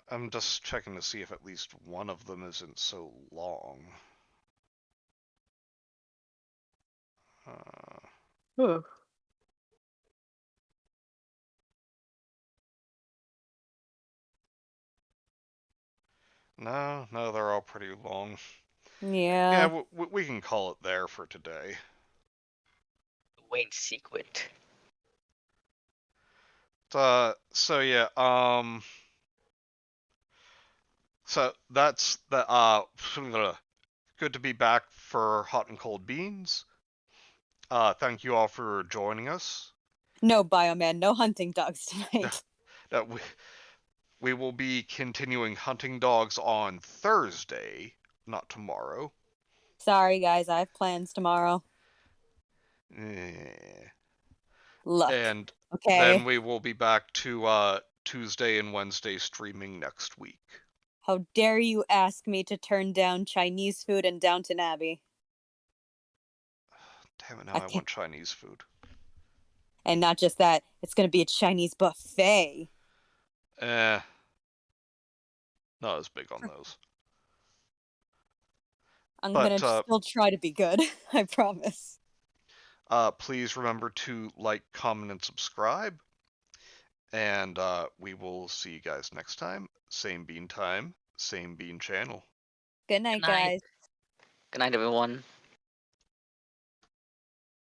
I'm just checking to see if at least one of them isn't so long. Uh, Huh. no, they're all pretty long. Yeah. Yeah, we can call it there for today. Wayne's Secret. So yeah, so that's the good to be back for Hot and Cold Beans. Thank you all for joining us. No, Bioman, no hunting dogs tonight. That we will be continuing hunting dogs on Thursday, not tomorrow. Sorry, guys, I have plans tomorrow. Eh. Look. And Okay. then we will be back to Tuesday and Wednesday streaming next week. How dare you ask me to turn down Chinese food in Downton Abbey? Damn it, now I can't- want Chinese food. And not just that, it's gonna be a Chinese buffet. Not as big on those. I'm But, gonna still try to be good. I promise. Please remember to like, comment, and subscribe. And we will see you guys next time. Same bean time, same bean channel. Good night, Good night. guys. Good night, everyone.